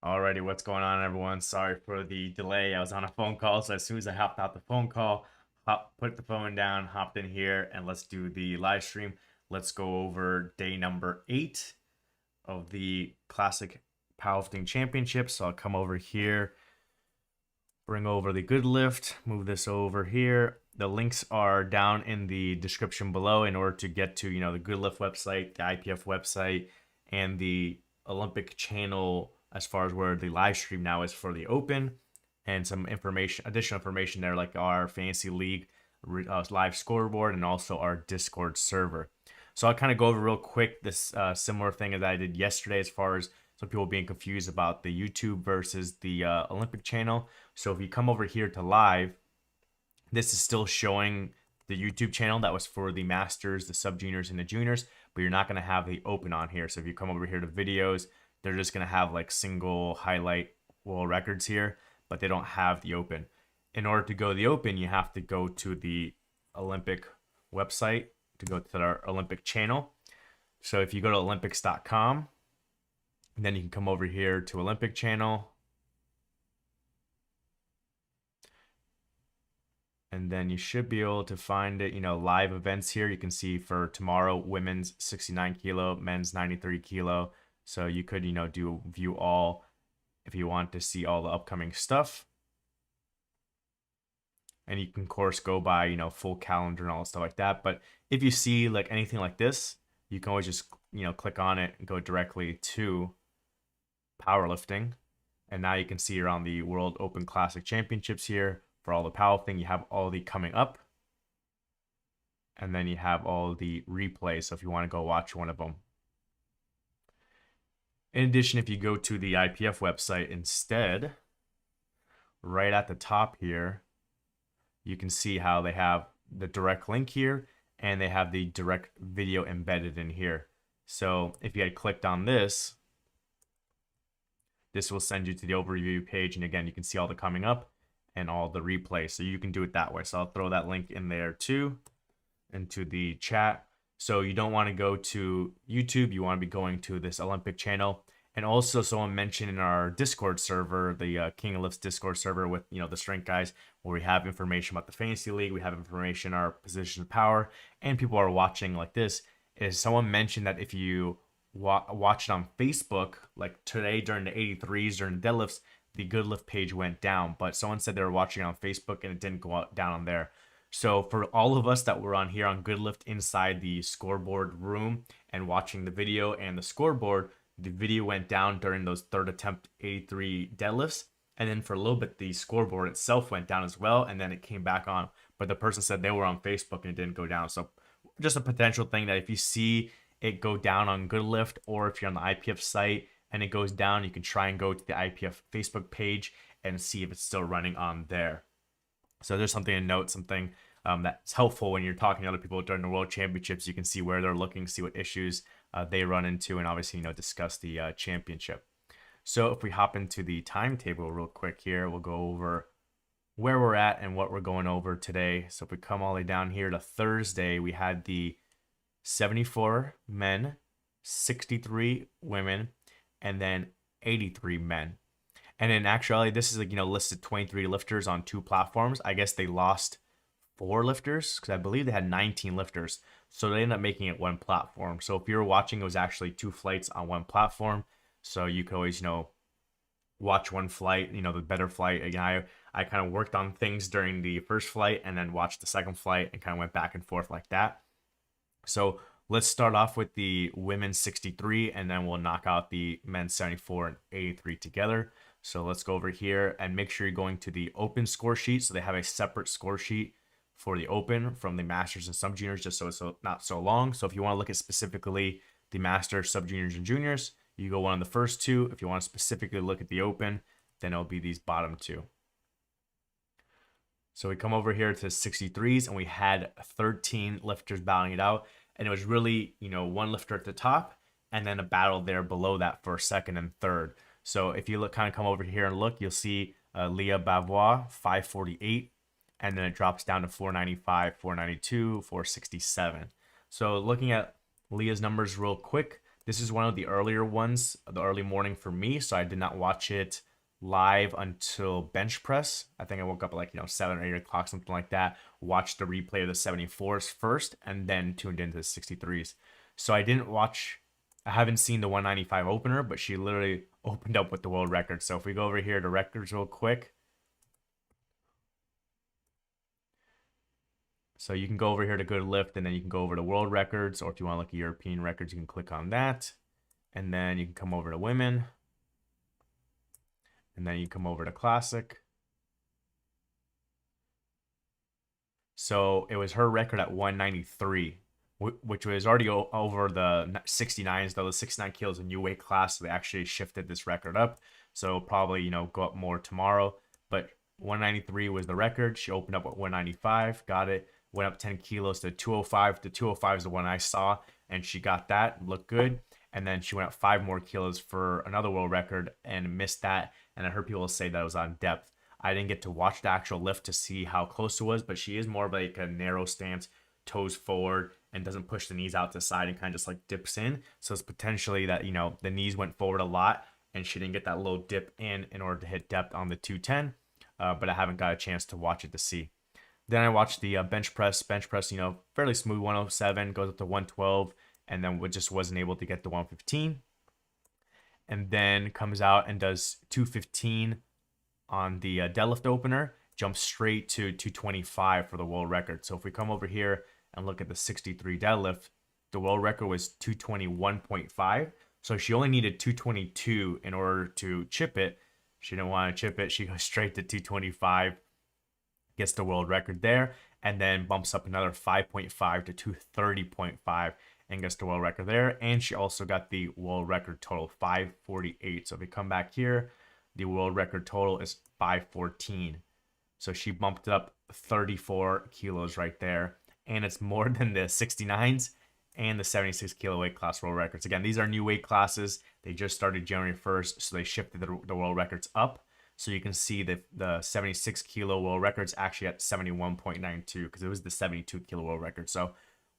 Alrighty, what's going on, everyone? Sorry for the delay. I was on a phone call, so as soon as I hopped out the phone call, put the phone down, hopped in here, and let's do the live stream. Let's go over day number 8 of the Classic Powerlifting Championship. So I'll come over here, bring over the good lift, move this over here. The links are down in the description below in order to get to, the good lift website, the IPF website, and the Olympic channel as far as where the live stream now is for the open, and some additional information there, like our fantasy league live scoreboard and also our Discord server. So I'll kind of go over real quick this similar thing as I did yesterday, as far as some people being confused about the YouTube versus the Olympic channel. So if you come over here to live, this is still showing the YouTube channel that was for the masters, the sub juniors, and the juniors, but you're not going to have the open on here. So if you come over here to videos, they're just going to have like single highlight world records here, but they don't have the open. In order to go to the open, you have to go to the Olympic website to go to our Olympic channel. So if you go to olympics.com, then you can come over here to Olympic channel. And then you should be able to find it, live events here. You can see for tomorrow, women's 69 kilo, men's 93 kilo. So you could, do view all if you want to see all the upcoming stuff. And you can, of course, go by, full calendar and all stuff like that. But if you see like anything like this, you can always just, click on it and go directly to powerlifting. And now you can see around the World Open Classic Championships here. For all the powerlifting, you have all the coming up. And then you have all the replays. So if you want to go watch one of them. In addition, if you go to the IPF website instead, right at the top here, you can see how they have the direct link here and they have the direct video embedded in here. So if you had clicked on this, this will send you to the overview page. And again, you can see all the coming up and all the replays. So you can do it that way. So I'll throw that link in there too, into the chat. So you don't want to go to YouTube. You want to be going to this Olympic channel. And also someone mentioned in our Discord server, the King of Lifts Discord server with, the strength guys, where we have information about the fantasy league. We have information, our position of power, and people are watching like this. Is someone mentioned that if you watch it on Facebook, like today during the 83s, during the deadlifts, the good lift page went down. But someone said they were watching it on Facebook and it didn't go down on there. So for all of us that were on here on good lift inside the scoreboard room and watching the video and the scoreboard, the video went down during those third attempt 83 deadlifts. And then for a little bit, the scoreboard itself went down as well. And then it came back on. But the person said they were on Facebook and it didn't go down. So just a potential thing that if you see it go down on good lift, or if you're on the IPF site and it goes down, you can try and go to the IPF Facebook page and see if it's still running on there. So there's something to note, something that's helpful when you're talking to other people during the World Championships. You can see where they're looking, see what issues they run into, and obviously, discuss the championship. So if we hop into the timetable real quick here, we'll go over where we're at and what we're going over today. So if we come all the way down here to Thursday, we had the 74 men, 63 women, and then 83 men. And in actuality, this is listed 23 lifters on 2 platforms. I guess they lost 4 lifters because I believe they had 19 lifters. So they ended up making it 1 platform. So if you were watching, it was actually 2 flights on 1 platform. So you could always, watch one flight, the better flight. Again, I kind of worked on things during the first flight and then watched the second flight and kind of went back and forth like that. So let's start off with the women's 63 and then we'll knock out the men's 74 and 83 together. So let's go over here and make sure you're going to the open score sheet. So they have a separate score sheet for the open from the masters and sub juniors, just so it's not so long. So if you want to look at specifically the masters, sub juniors, and juniors, you go one of the first 2. If you want to specifically look at the open, then it'll be these bottom 2. So we come over here to 63s and we had 13 lifters battling it out. And it was really, 1 lifter at the top and then a battle there below that for second and third. So if you kind of come over here and look, you'll see Leah Bavois, 548. And then it drops down to 495, 492, 467. So looking at Leah's numbers real quick, This is one of the earlier ones, the early morning for me, so I did not watch it live until bench press. I think I woke up at like 7 or 8 o'clock, something like that. Watched the replay of the 74s first, and then tuned into the 63s. So I didn't watch. I haven't seen the 195 opener, but she literally opened up with the world record. So if we go over here to records real quick. So you can go over here to good lift, and then you can go over to world records, or if you want to look at European records, you can click on that. And then you can come over to women. And then you come over to classic. So it was her record at 193, which was already over the 69s, though the 69 kilos a new weight class. So they actually shifted this record up. So probably, go up more tomorrow. But 193 was the record. She opened up at 195, got it, went up 10 kilos to 205. The 205 is the one I saw, and she got that, looked good. And then she went up 5 more kilos for another world record and missed that. And I heard people say that it was on depth. I didn't get to watch the actual lift to see how close it was, but she is more of like a narrow stance, toes forward, and doesn't push the knees out to the side and kind of just like dips in. So it's potentially that, the knees went forward a lot and she didn't get that low dip in order to hit depth on the 210. But I haven't got a chance to watch it to see. Then I watched the bench press, fairly smooth 107, goes up to 112, and then just wasn't able to get to 115. And then comes out and does 215 on the deadlift opener, jumps straight to 225 for the world record. So if we come over here and look at the 63 deadlift, the world record was 221.5. So she only needed 222 in order to chip it. She didn't want to chip it. She goes straight to 225, gets the world record there, and then bumps up another 5.5 to 230.5 and gets the world record there. And she also got the world record total, 548. So if we come back here, the world record total is 514. So she bumped up 34 kilos right there. And it's more than the 69s and the 76 kilo weight class world records. Again, these are new weight classes. They just started January 1st, so they shifted the world records up. So you can see the 76 kilo world record's actually at 71.92 because it was the 72 kilo world record. So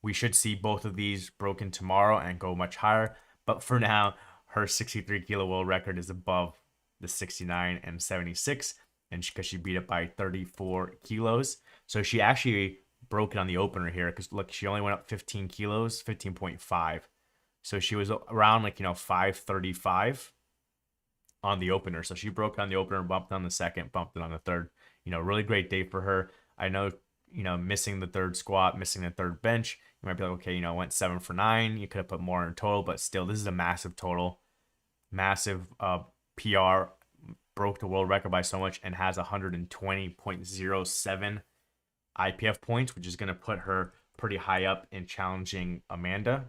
we should see both of these broken tomorrow and go much higher. But for now, her 63 kilo world record is above the 69 and 76, and because she beat it by 34 kilos. So she actually broke it on the opener here because look, she only went up 15 kilos, 15.5. So she was around 535 on the opener. So she broke it on the opener, bumped on the second, bumped it on the third. Really great day for her. I know, missing the third squat, missing the third bench, you might be like, okay, went 7 for 9. You could have put more in total, but still, this is a massive total, massive PR, broke the world record by so much and has 120.07 IPF points, which is going to put her pretty high up in challenging Amanda,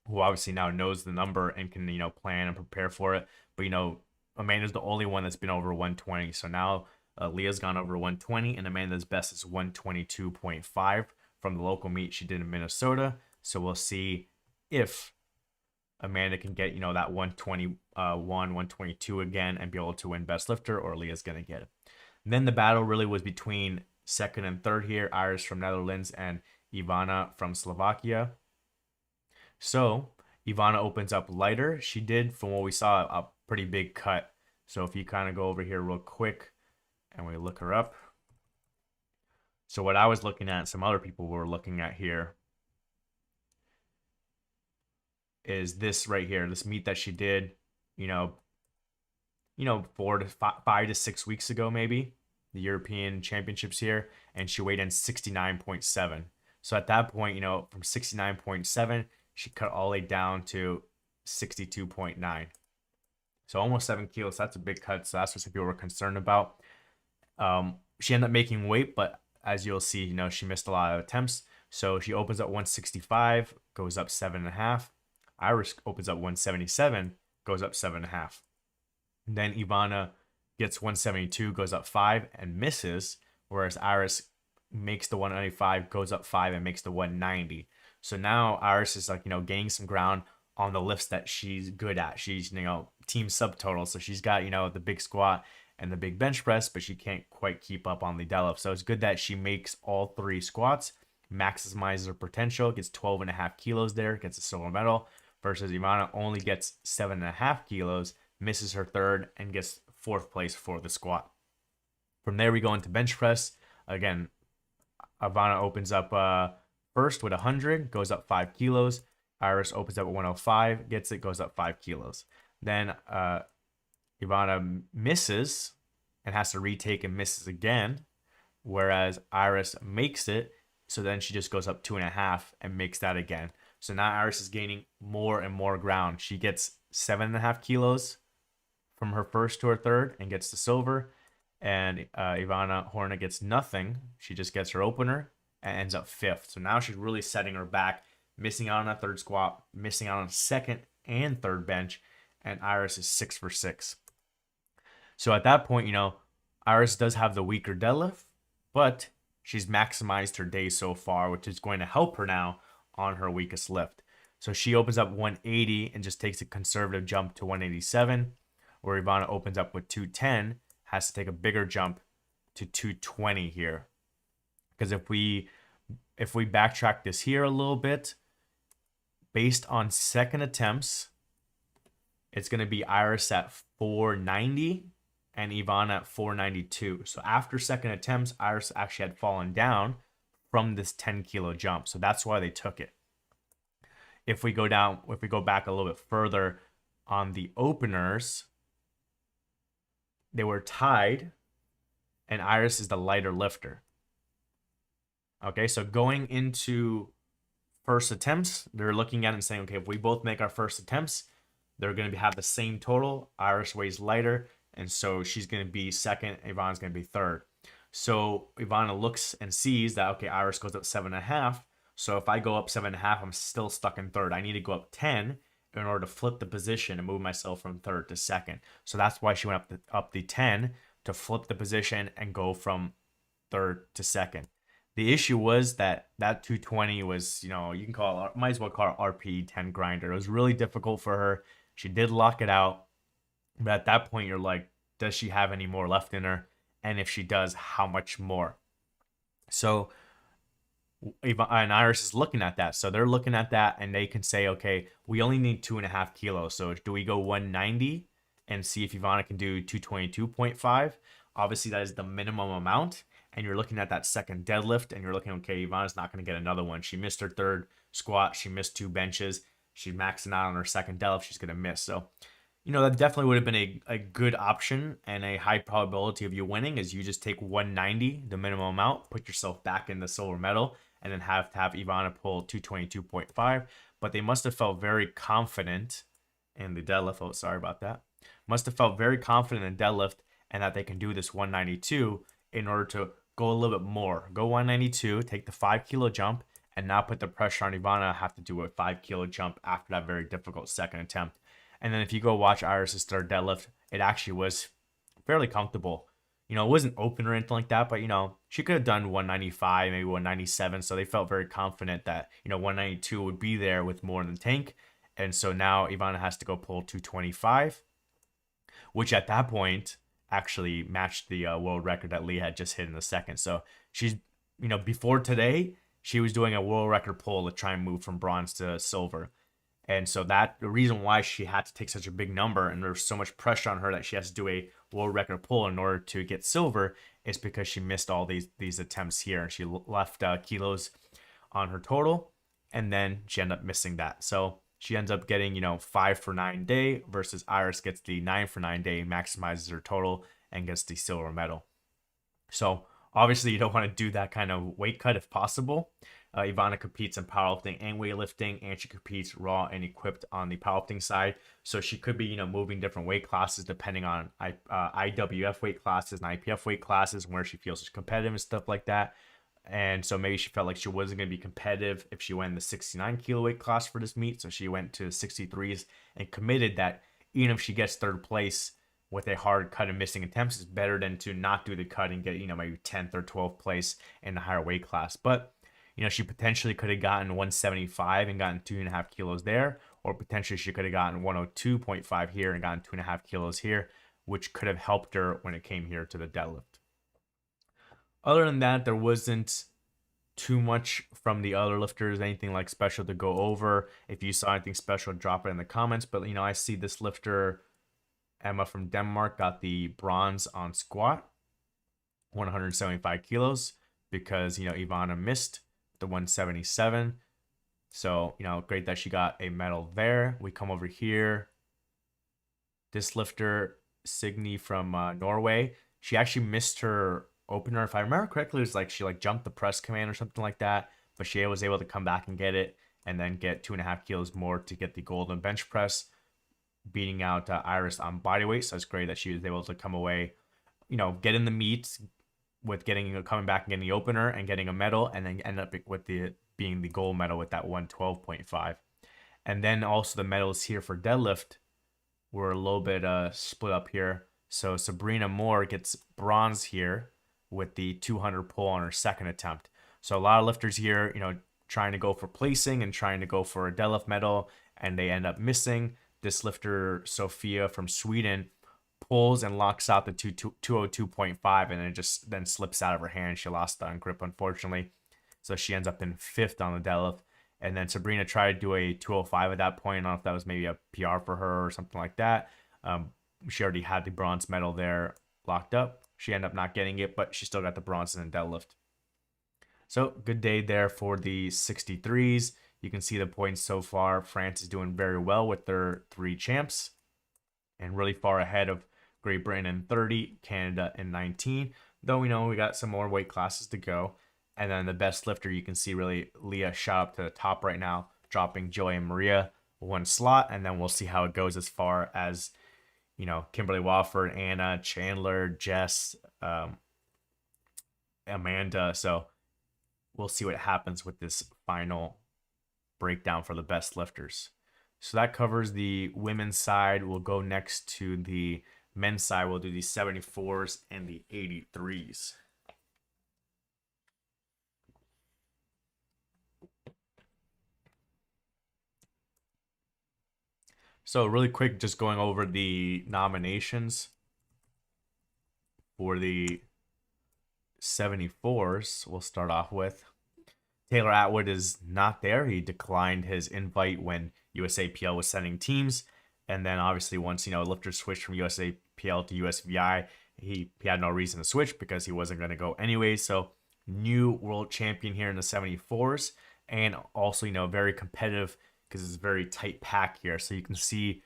who obviously now knows the number and can, plan and prepare for it. But, Amanda's the only one that's been over 120. So now Leah's gone over 120, and Amanda's best is 122.5 from the local meet she did in Minnesota. So we'll see if Amanda can get, that 121, 122 again and be able to win best lifter, or Leah's going to get it. And then the battle really was between second and third here, Iris from Netherlands and Ivana from Slovakia. So Ivana opens up lighter. She did, from what we saw, a pretty big cut. So if you kind of go over here real quick and we look her up. So what I was looking at, some other people were looking at here, is this right here, this meet that she did, 5 to 6 weeks ago, maybe, the European Championships here, and she weighed in 69.7. So at that point, from 69.7, she cut all the way down to 62.9. So almost 7 kilos. That's a big cut. So that's what some people were concerned about. She ended up making weight, but as you'll see, she missed a lot of attempts. So she opens up 165, goes up 7.5. Iris opens up 177, goes up 7.5. Then Ivana gets 172, goes up 5 and misses, whereas Iris makes the 195, goes up 5 and makes the 190. So now Iris is gaining some ground on the lifts that she's good at. She's, team subtotal. So she's got, the big squat and the big bench press, but she can't quite keep up on the deadlift. So it's good that she makes all 3 squats, maximizes her potential, gets 12.5 kilos there, gets a silver medal. versus Ivana only gets 7.5 kilos, misses her third, and gets fourth place for the squat. From there, we go into bench press. Again, Ivana opens up first with 100, goes up 5 kilos. Iris opens up at 105, gets it, goes up 5 kilos. Then Ivana misses and has to retake and misses again, whereas Iris makes it. So then she just goes up 2.5 and makes that again. So now Iris is gaining more and more ground. She gets 7.5 kilos from her first to her third and gets the silver. And Ivana Horna gets nothing. She just gets her opener and ends up fifth. So now she's really setting her back, missing out on that third squat, missing out on second and third bench, and Iris is 6 for 6. So at that point, Iris does have the weaker deadlift, but she's maximized her day so far, which is going to help her now on her weakest lift. So she opens up 180 and just takes a conservative jump to 187, where Ivana opens up with 210, has to take a bigger jump to 220 here. Because if we backtrack this here a little bit, based on second attempts, it's going to be Iris at 490 and Ivana at 492. So after second attempts, Iris actually had fallen down from this 10 kilo jump. So that's why they took it. If we go back a little bit further on the openers, they were tied and Iris is the lighter lifter. Okay, so going into first attempts, they're looking at it and saying, okay, if we both make our first attempts, they're going to have the same total. Iris weighs lighter, and so she's going to be second. Ivana's going to be third. So Ivana looks and sees that, okay, Iris goes up 7.5. So if I go up 7.5, I'm still stuck in third. I need to go up 10 in order to flip the position and move myself from third to second. So that's why she went up the 10 to flip the position and go from third to second. The issue was that 220 was, you can call it, might as well call it RPE 10 grinder. It was really difficult for her. She did lock it out. But at that point, you're like, does she have any more left in her? And if she does, how much more? So and Iris is looking at that. So they're looking at that and they can say, okay, we only need 2.5 kilos. So do we go 190 and see if Ivana can do 222.5? Obviously, that is the minimum amount. And you're looking at that second deadlift and you're looking, okay, Ivana's not going to get another one. She missed her third squat. She missed 2 benches. She's maxing out on her second deadlift. She's going to miss. So, that definitely would have been a good option and a high probability of you winning is you just take 190, the minimum amount, put yourself back in the silver medal, and then have to have Ivana pull 222.5. But they must have felt very confident in the deadlift. Oh, sorry about that. Must have felt very confident in deadlift and that they can do this 192 in order to go a little bit more. Go 192, take the 5 kilo jump, and now put the pressure on Ivana, have to do a 5 kilo jump after that very difficult second attempt. And then if you go watch Iris's third deadlift, it actually was fairly comfortable. It wasn't open or anything like that, but, she could have done 195, maybe 197. So they felt very confident that, 192 would be there with more in the tank. And so now Ivana has to go pull 225, which at that point actually matched the world record that Lee had just hit in the second. So she's, before today, she was doing a world record pull to try and move from bronze to silver. And so the reason why she had to take such a big number and there's so much pressure on her that she has to do a world record pull in order to get silver is because she missed all these attempts here. And she left kilos on her total and then she ended up missing that. So she ends up getting, 5 for 9 day versus Iris gets the 9 for 9 day, maximizes her total and gets the silver medal. So obviously you don't want to do that kind of weight cut if possible. Ivana competes in powerlifting and weightlifting, and she competes raw and equipped on the powerlifting side. So she could be, moving different weight classes depending on IWF weight classes and IPF weight classes, where she feels she's competitive and stuff like that. And so maybe she felt like she wasn't going to be competitive if she went in the 69 kilo weight class for this meet. So she went to 63s and committed that even if she gets third place with a hard cut and missing attempts, it's better than to not do the cut and get, maybe 10th or 12th place in the higher weight class. But she potentially could have gotten 175 and gotten 2.5 kilos there, or potentially she could have gotten 102.5 here and gotten 2.5 kilos here, which could have helped her when it came here to the deadlift. Other than that, there wasn't too much from the other lifters, anything like special to go over. If you saw anything special, drop it in the comments. But I see this lifter, Emma from Denmark, got the bronze on squat, 175 kilos, because Ivana missed the 177. So great that she got a medal there. We come over here. This lifter, Signe from Norway, she actually missed her opener. If I remember correctly, it was like she jumped the press command or something like that, but she was able to come back and get it, and then get 2.5 kilos more to get the gold on bench press, beating out Iris on bodyweight. So it's great that she was able to come away, get in the meet with coming back and getting the opener and getting a medal, and then end up with being the gold medal with that 112.5. And then also the medals here for deadlift were a little bit split up here. So Sabrina Moore gets bronze here with the 200 pull on her second attempt. So a lot of lifters here, trying to go for placing and trying to go for a deadlift medal, and they end up missing. This lifter, Sophia from Sweden, pulls and locks out the 202.5, and it just then slips out of her hand. She lost on grip, unfortunately. So she ends up in 5th on the deadlift. And then Sabrina tried to do a 205 at that point. I don't know if that was maybe a PR for her or something like that. She already had the bronze medal there locked up. She ended up not getting it, but she still got the bronze in the deadlift. So good day there for the 63s. You can see the points so far. France is doing very well with their 3 champs, and really far ahead of Great Britain in 30, Canada in 19. Though we got some more weight classes to go. And then the best lifter, you can see really Leah shot up to the top right now, dropping Joy and Maria 1 slot. And then we'll see how it goes as far as, Kimberly Wofford, Anna, Chandler, Jess, Amanda. So we'll see what happens with this final breakdown for the best lifters. So that covers the women's side. We'll go next to the men's side. We'll do the 74s and the 83s. So really quick, just going over the nominations for the 74s. We'll start off with Taylor Atwood is not there. He declined his invite when USAPL was sending teams. And then obviously once, lifters switched from USAPL to USVI, he had no reason to switch because he wasn't going to go anyway. So new world champion here in the 74s, and also, very competitive because it's a very tight pack here. So you can see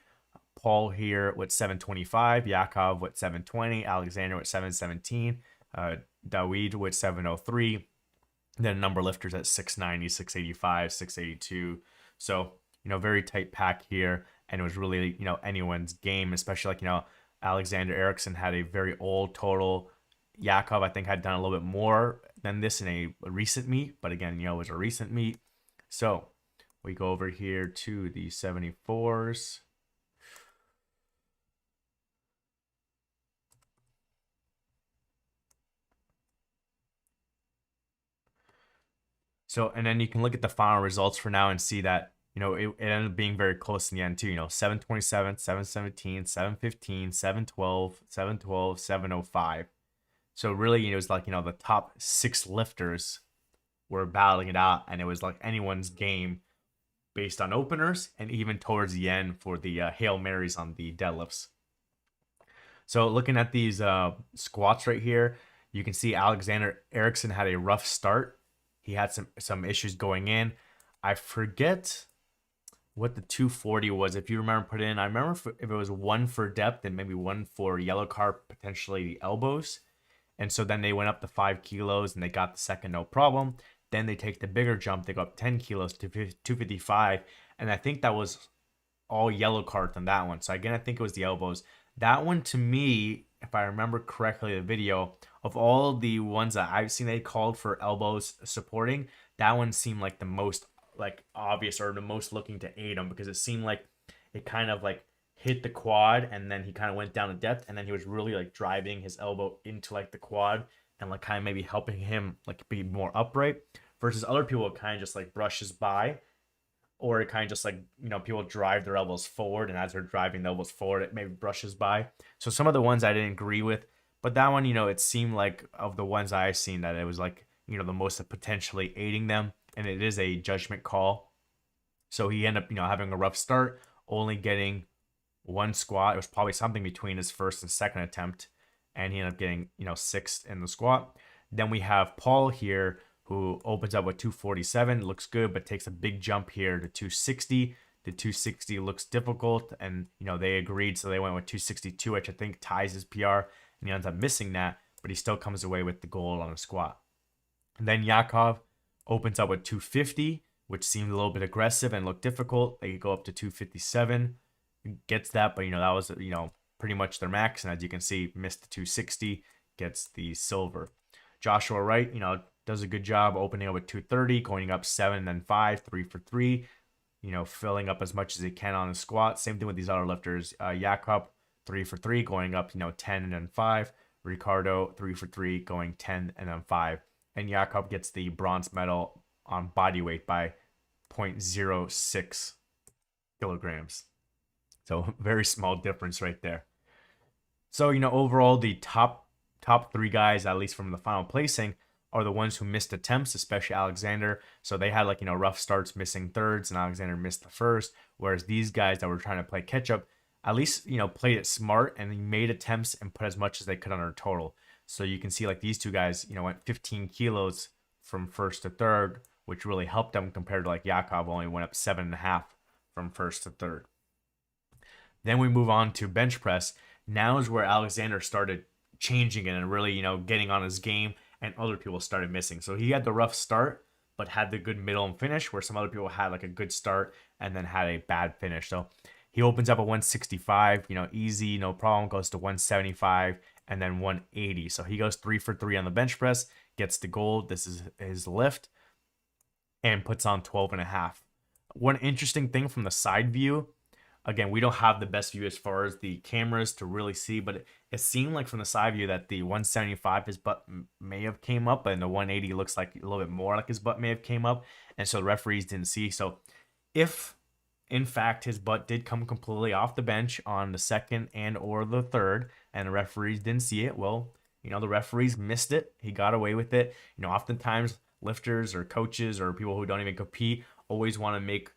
Paul here with 725, Yakov with 720, Alexander with 717, Dawid with 703, then a number of lifters at 690, 685, 682. So, very tight pack here. And it was really, anyone's game, especially Alexander Eriksson had a very old total. Yakov, I think, had done a little bit more than this in a recent meet. But again, it was a recent meet. So we go over here to the 74s. So, and then you can look at the final results for now and see that, it ended up being very close in the end too. 727, 717, 715, 712, 712, 705. So really, it was like, the top 6 lifters were battling it out, and it was like anyone's game based on openers, and even towards the end for the Hail Marys on the deadlifts. So looking at these squats right here, you can see Alexander Eriksson had a rough start. He had some issues going in. I forget what the 240 was. If you remember, put in. I remember if it was 1 for depth and maybe 1 for yellow card, potentially the elbows. And so then they went up to 5 kilos and they got the second no problem. Then they take the bigger jump. They go up 10 kilos to 255. And I think that was all yellow cards on that one. So again, I think it was the elbows. That one, to me, if I remember correctly, the video, of all the ones that I've seen they called for elbows supporting, that one seemed like the most obvious, or the most looking to aid him, because it seemed like it kind of hit the quad, and then he kind of went down to depth, and then he was really driving his elbow into the quad, and kind of maybe helping him be more upright, versus other people it kind of just brushes by, or it kind of just people drive their elbows forward, and as they're driving the elbows forward, it maybe brushes by. So some of the ones I didn't agree with, but that one, it seemed like of the ones I've seen that it was the most potentially aiding them, and it is a judgment call. So he ended up, having a rough start, only getting one squat. It was probably something between his first and second attempt, and he ended up getting, sixth in the squat. Then we have Paul here, who opens up with 247, looks good, but takes a big jump here to 260. The 260 looks difficult, and they agreed, so they went with 262, which I think ties his PR, and he ends up missing that, but he still comes away with the gold on a squat. And then Yakov opens up with 250, which seemed a little bit aggressive and looked difficult. They go up to 257, gets that, but that was pretty much their max, and as you can see, missed the 260, gets the silver. Joshua Wright, does a good job opening up with 230, going up 7 then 5, 3 for 3, filling up as much as he can on the squat. Same thing with these other lifters. Jakob, 3 for 3, going up, 10 and then 5. Ricardo, 3 for 3, going 10 and then 5. And Jakob gets the bronze medal on body weight by 0.06 kilograms. So very small difference right there. So, overall, the top 3 guys, at least from the final placing, are the ones who missed attempts, especially Alexander. So they had rough starts, missing thirds, and Alexander missed the first. Whereas these guys that were trying to play catch up, at least, played it smart and made attempts and put as much as they could on their total. So you can see these two guys, went 15 kilos from first to third, which really helped them compared to Yakov only went up 7.5 from first to third. Then we move on to bench press. Now is where Alexander started changing it and really, getting on his game, and other people started missing. So he had the rough start, but had the good middle and finish, where some other people had a good start and then had a bad finish. So he opens up at 165, easy, no problem, goes to 175 and then 180. So he goes 3 for 3 on the bench press, gets the gold. This is his lift, and puts on 12.5. One interesting thing from the side view, again, we don't have the best view as far as the cameras to really see, but it seemed like from the side view that the 175, his butt may have came up, and the 180 looks like a little bit more like his butt may have came up, and so the referees didn't see. So if, in fact, his butt did come completely off the bench on the second and or the third, and the referees didn't see it, well, the referees missed it. He got away with it. Oftentimes lifters or coaches or people who don't even compete always want to make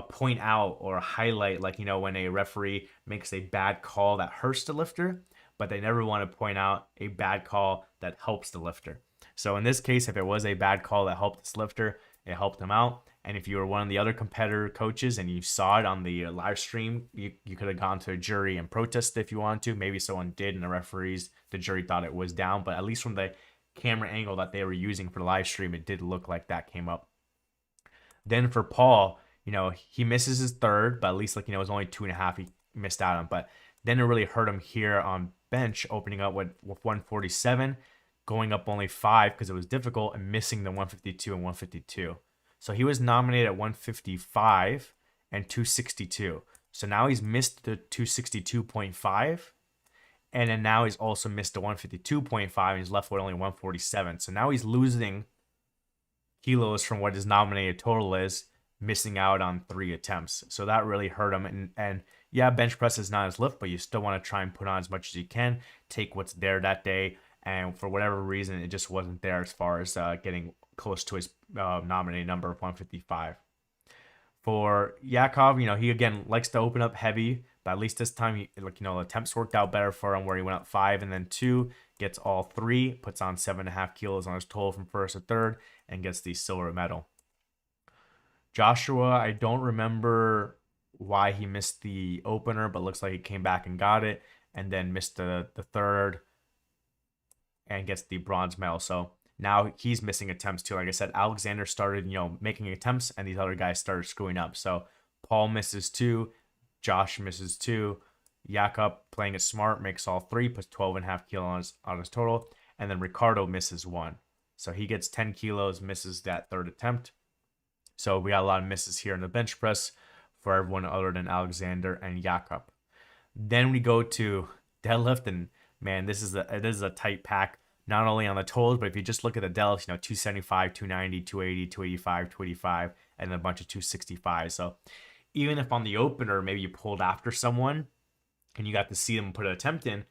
point out or highlight, when a referee makes a bad call that hurts the lifter, but they never want to point out a bad call that helps the lifter. So in this case, if it was a bad call that helped this lifter, it helped him out. And if you were one of the other competitor coaches and you saw it on the live stream, you could have gone to a jury and protested if you wanted to. Maybe someone did, and the jury thought it was down, but at least from the camera angle that they were using for the live stream, it did look like that came up. Then for Paul, he misses his third, but at least it was only 2.5 he missed out on. But then it really hurt him here on bench, opening up with 147, going up only 5 because it was difficult, and missing the 152 and 152. So he was nominated at 155 and 262. So now he's missed the 262.5, and then now he's also missed the 152.5, and he's left with only 147. So now he's losing kilos from what his nominated total is, missing out on 3 attempts. So that really hurt him. And yeah, bench press is not his lift, but you still want to try and put on as much as you can, take what's there that day. And for whatever reason, it just wasn't there as far as getting close to his nominated number of 155. For Yakov, he again likes to open up heavy, but at least this time, attempts worked out better for him, where he went up 5 and then 2, gets all 3, puts on 7.5 kilos on his total from first to third, and gets the silver medal. Joshua, I don't remember why he missed the opener, but looks like he came back and got it, and then missed the third and gets the bronze medal. So now he's missing attempts too. Like I said, Alexander started, making attempts, and these other guys started screwing up. So Paul misses 2, Josh misses 2, Jakob playing it smart makes all 3, puts 12.5 kilos on his total, and then Ricardo misses 1. So he gets 10 kilos, misses that third attempt. So we got a lot of misses here in the bench press for everyone other than Alexander and Jakob. Then we go to deadlift, and man, this is a tight pack, not only on the totals, but if you just look at the deadlifts, 275, 290, 280, 285, 285, and a bunch of 265. So even if on the opener, maybe you pulled after someone and you got to see them put an attempt in,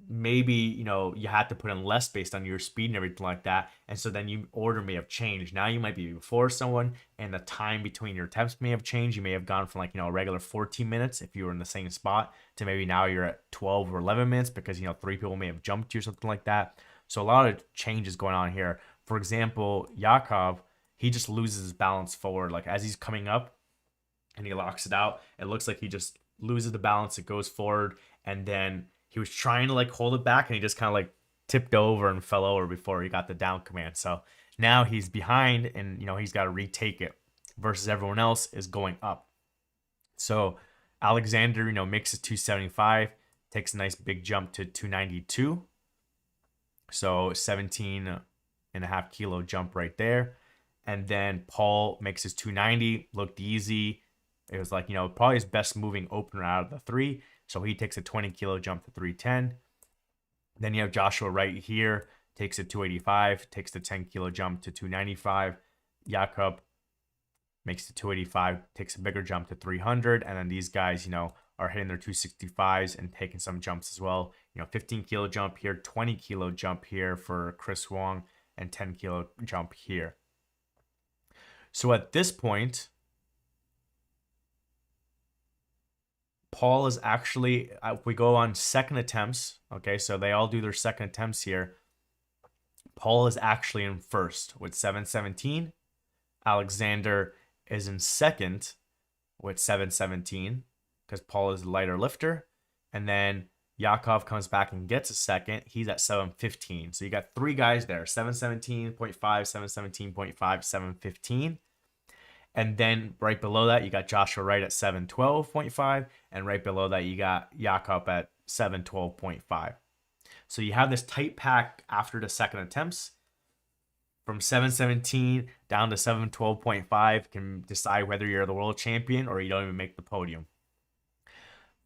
maybe, you know, you had to put in less based on your speed and everything like that. And so then you order may have changed. Now you might be before someone, and the time between your attempts may have changed. You may have gone from like, you know, a regular 14 minutes if you were in the same spot to maybe now you're at 12 or 11 minutes because, you know, 3 people may have jumped you or something like that. So a lot of changes going on here. For example, Yakov, he just loses his balance forward. Like as he's coming up and he locks it out, it looks like he just loses the balance. It goes forward, and then he was trying to like hold it back, and he just kind of like tipped over and fell over before he got the down command. So now he's behind, and you know he's got to retake it. Versus everyone else is going up. So Alexander, you know, makes it 275, takes a nice big jump to 292. So 17.5 kilo jump right there. And then Paul makes his 290, looked easy. It was like, you know, probably his best moving opener out of the three. So he takes a 20 kilo jump to 310. Then you have Joshua right here, takes a 285, takes the 10 kilo jump to 295. Jakob makes the 285, takes a bigger jump to 300. And then these guys, you know, are hitting their 265s and taking some jumps as well. You know, 15 kilo jump here, 20 kilo jump here for Chris Wong, and 10 kilo jump here. So at this point, Paul is actually, if we go on second attempts, okay, so they all do their second attempts here. Paul is actually in first with 717. Alexander is in second with 717 because Paul is the lighter lifter. And then Yakov comes back and gets a second. He's at 715. So you got three guys there, 717.5, 717.5, 715. And then right below that, you got Joshua Wright at 712.5. And right below that, you got Jakob at 712.5. So you have this tight pack after the second attempts. From 717 down to 712.5 can decide whether you're the world champion or you don't even make the podium.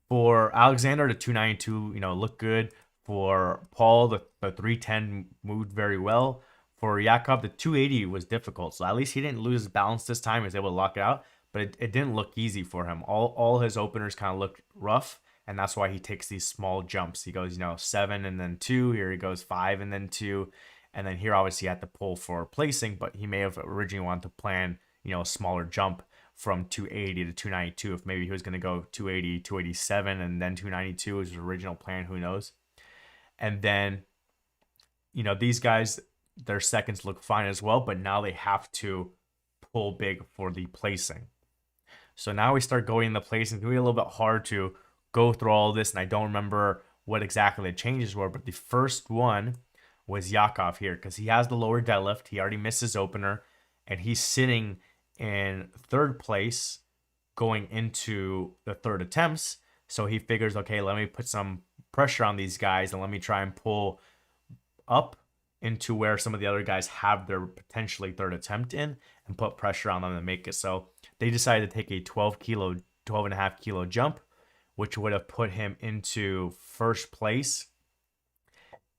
For Alexander, the 292, you know, looked good. For Paul, the 310 moved very well. For Jakob, the 280 was difficult. So at least he didn't lose his balance this time. He was able to lock it out. But it didn't look easy for him. All his openers kind of looked rough. And that's why he takes these small jumps. He goes, you know, 7 and then 2. Here he goes 5 and then 2. And then here, obviously, he had to pull for placing. But he may have originally wanted to plan, you know, a smaller jump from 280 to 292. If maybe he was going to go 280, 287, and then 292 was his original plan. Who knows? And then, you know, these guys, their seconds look fine as well, but now they have to pull big for the placing. So now we start going in the placing. It's going to be a little bit hard to go through all this, and I don't remember what exactly the changes were, but the first one was Yakov here because he has the lower deadlift. He already missed his opener, and he's sitting in third place going into the third attempts. So he figures, okay, let me put some pressure on these guys and let me try and pull up into where some of the other guys have their potentially third attempt in and put pressure on them to make it. So they decided to take a 12.5 kilo jump, which would have put him into first place.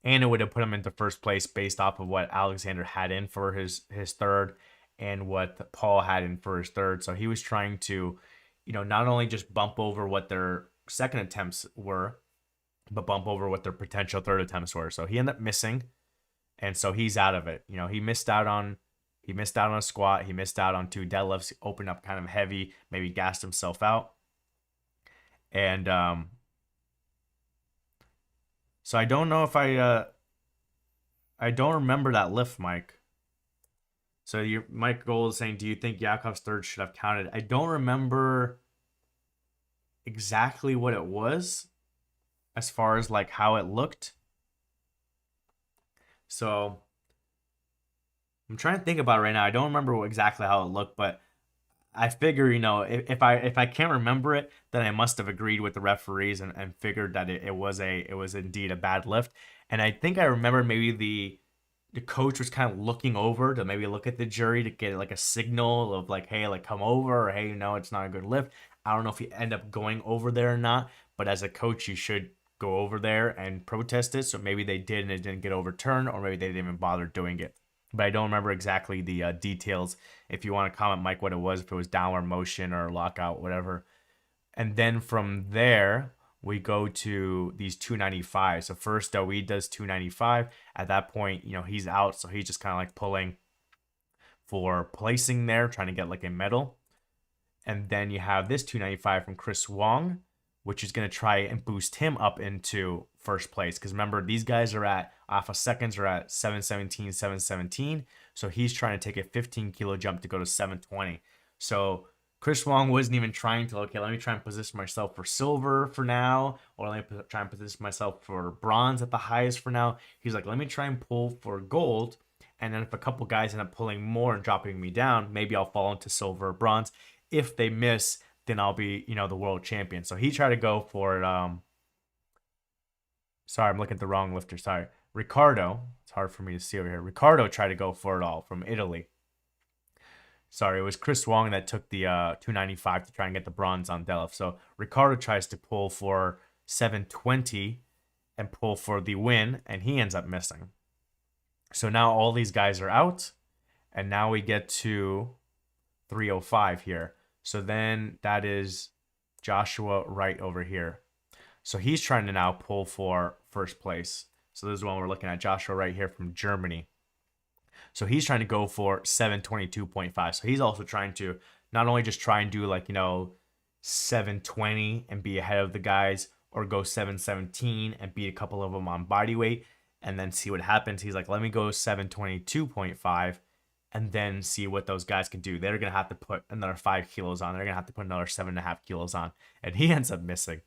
And it would have put him into first place based off of what Alexander had in for his third and what Paul had in for his third. So he was trying to, you know, not only just bump over what their second attempts were, but bump over what their potential third attempts were. So he ended up missing. And so he's out of it. You know, he missed out on a squat. He missed out on 2 deadlifts. He opened up kind of heavy, maybe gassed himself out. And so I don't know if I don't remember that lift, Mike. So Mike Gold is saying, do you think Yakov's third should have counted? I don't remember exactly what it was as far as like how it looked. So I'm trying to think about it right now. I don't remember exactly how it looked, but I figure, you know, if I can't remember it, then I must have agreed with the referees and figured that it was indeed a bad lift. And I think I remember maybe the coach was kind of looking over to maybe look at the jury to get like a signal of like, hey, like come over, or hey, no, it's not a good lift. I don't know if you end up going over there or not, but as a coach, you should go over there and protest it. So maybe they did and it didn't get overturned, or maybe they didn't even bother doing it. But I don't remember exactly the details. If you want to comment, Mike, what it was, if it was downward motion or lockout, whatever. And then from there, we go to these 295. So first Dawid does 295. At that point, he's out, so he's just kind of like pulling for placing there, trying to get like a medal. And then you have this 295 from Chris Wong, which is going to try and boost him up into first place. Because remember, these guys are at Alpha Seconds are at 717, 717. So he's trying to take a 15 kilo jump to go to 720. So Chris Wong wasn't even trying to, okay, let me try and position myself for silver for now, or let me try and position myself for bronze at the highest for now. He's like, let me try and pull for gold. And then if a couple guys end up pulling more and dropping me down, maybe I'll fall into silver or bronze. If they miss, then I'll be, the world champion. So he tried to go for it. Sorry, I'm looking at the wrong lifter. Sorry. Ricardo. It's hard for me to see over here. Ricardo tried to go for it all from Italy. Sorry, it was Chris Wong that took the 295 to try and get the bronze on deadlift. So Ricardo tries to pull for 720 and pull for the win, and he ends up missing. So now all these guys are out, and now we get to 305 here. So then that is Joshua Wright over here. So he's trying to now pull for first place. So this is one we're looking at, Joshua Wright here from Germany. So he's trying to go for 722.5. So he's also trying to not only just try and do 720 and be ahead of the guys, or go 717 and beat a couple of them on body weight and then see what happens. He's like, let me go 722.5 and then see what those guys can do. They're going to have to put another 5 kilos on. They're going to have to put another 7.5 kilos on. And he ends up missing.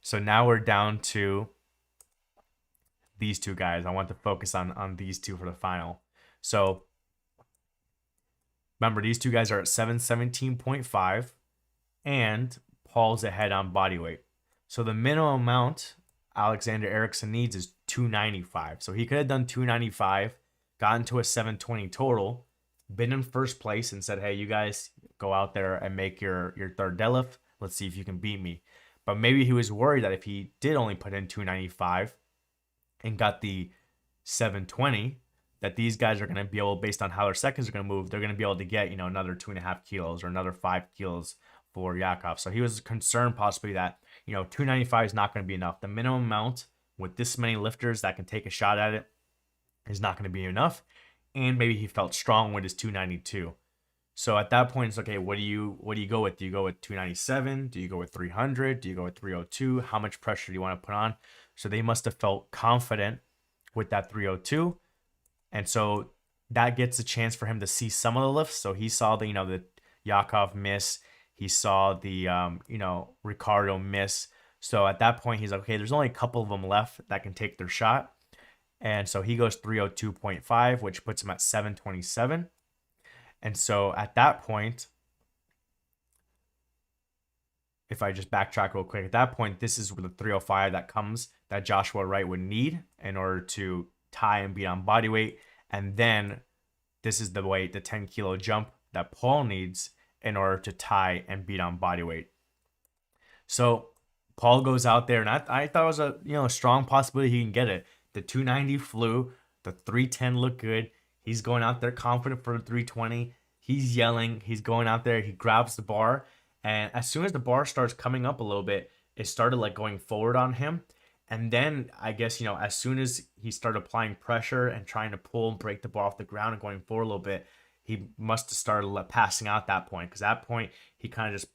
So now we're down to these two guys. I want to focus on these two for the final. So remember, these two guys are at 717.5 and Paul's ahead on body weight. So the minimum amount Alexander Eriksson needs is 295. So he could have done 295, gotten to a 720 total, been in first place and said, hey, you guys go out there and make your third deadlift. Let's see if you can beat me. But maybe he was worried that if he did only put in 295 and got the 720, that these guys are going to be able, based on how their seconds are going to move, they're going to be able to get, another 2.5 kilos or another 5 kilos for Yakov. So he was concerned possibly that, 295 is not going to be enough. The minimum amount with this many lifters that can take a shot at it is not going to be enough. And maybe he felt strong with his 292. So at that point, it's okay, what do you go with? Do you go with 297? Do you go with 300? Do you go with 302? How much pressure do you want to put on? So they must have felt confident with that 302. And so that gets a chance for him to see some of the lifts. So he saw the Yakov miss. He saw the, Ricardo miss. So at that point, he's like, okay, there's only a couple of them left that can take their shot. And so he goes 302.5, which puts him at 727. And so at that point, if I just backtrack real quick, at that point, this is where the 305 that Joshua Wright would need in order to tie and beat on body weight. And then this is the weight, the 10 kilo jump that Paul needs in order to tie and beat on body weight. So Paul goes out there, and I thought it was a strong possibility he can get it. The 290 flew, the 310 looked good. He's going out there confident for the 320. He's yelling. He's going out there. He grabs the bar, and as soon as the bar starts coming up a little bit, it started going forward on him. And then I guess, as soon as he started applying pressure and trying to pull and break the bar off the ground and going forward a little bit, he must have started passing out at that point. Because at that point, he kind of just,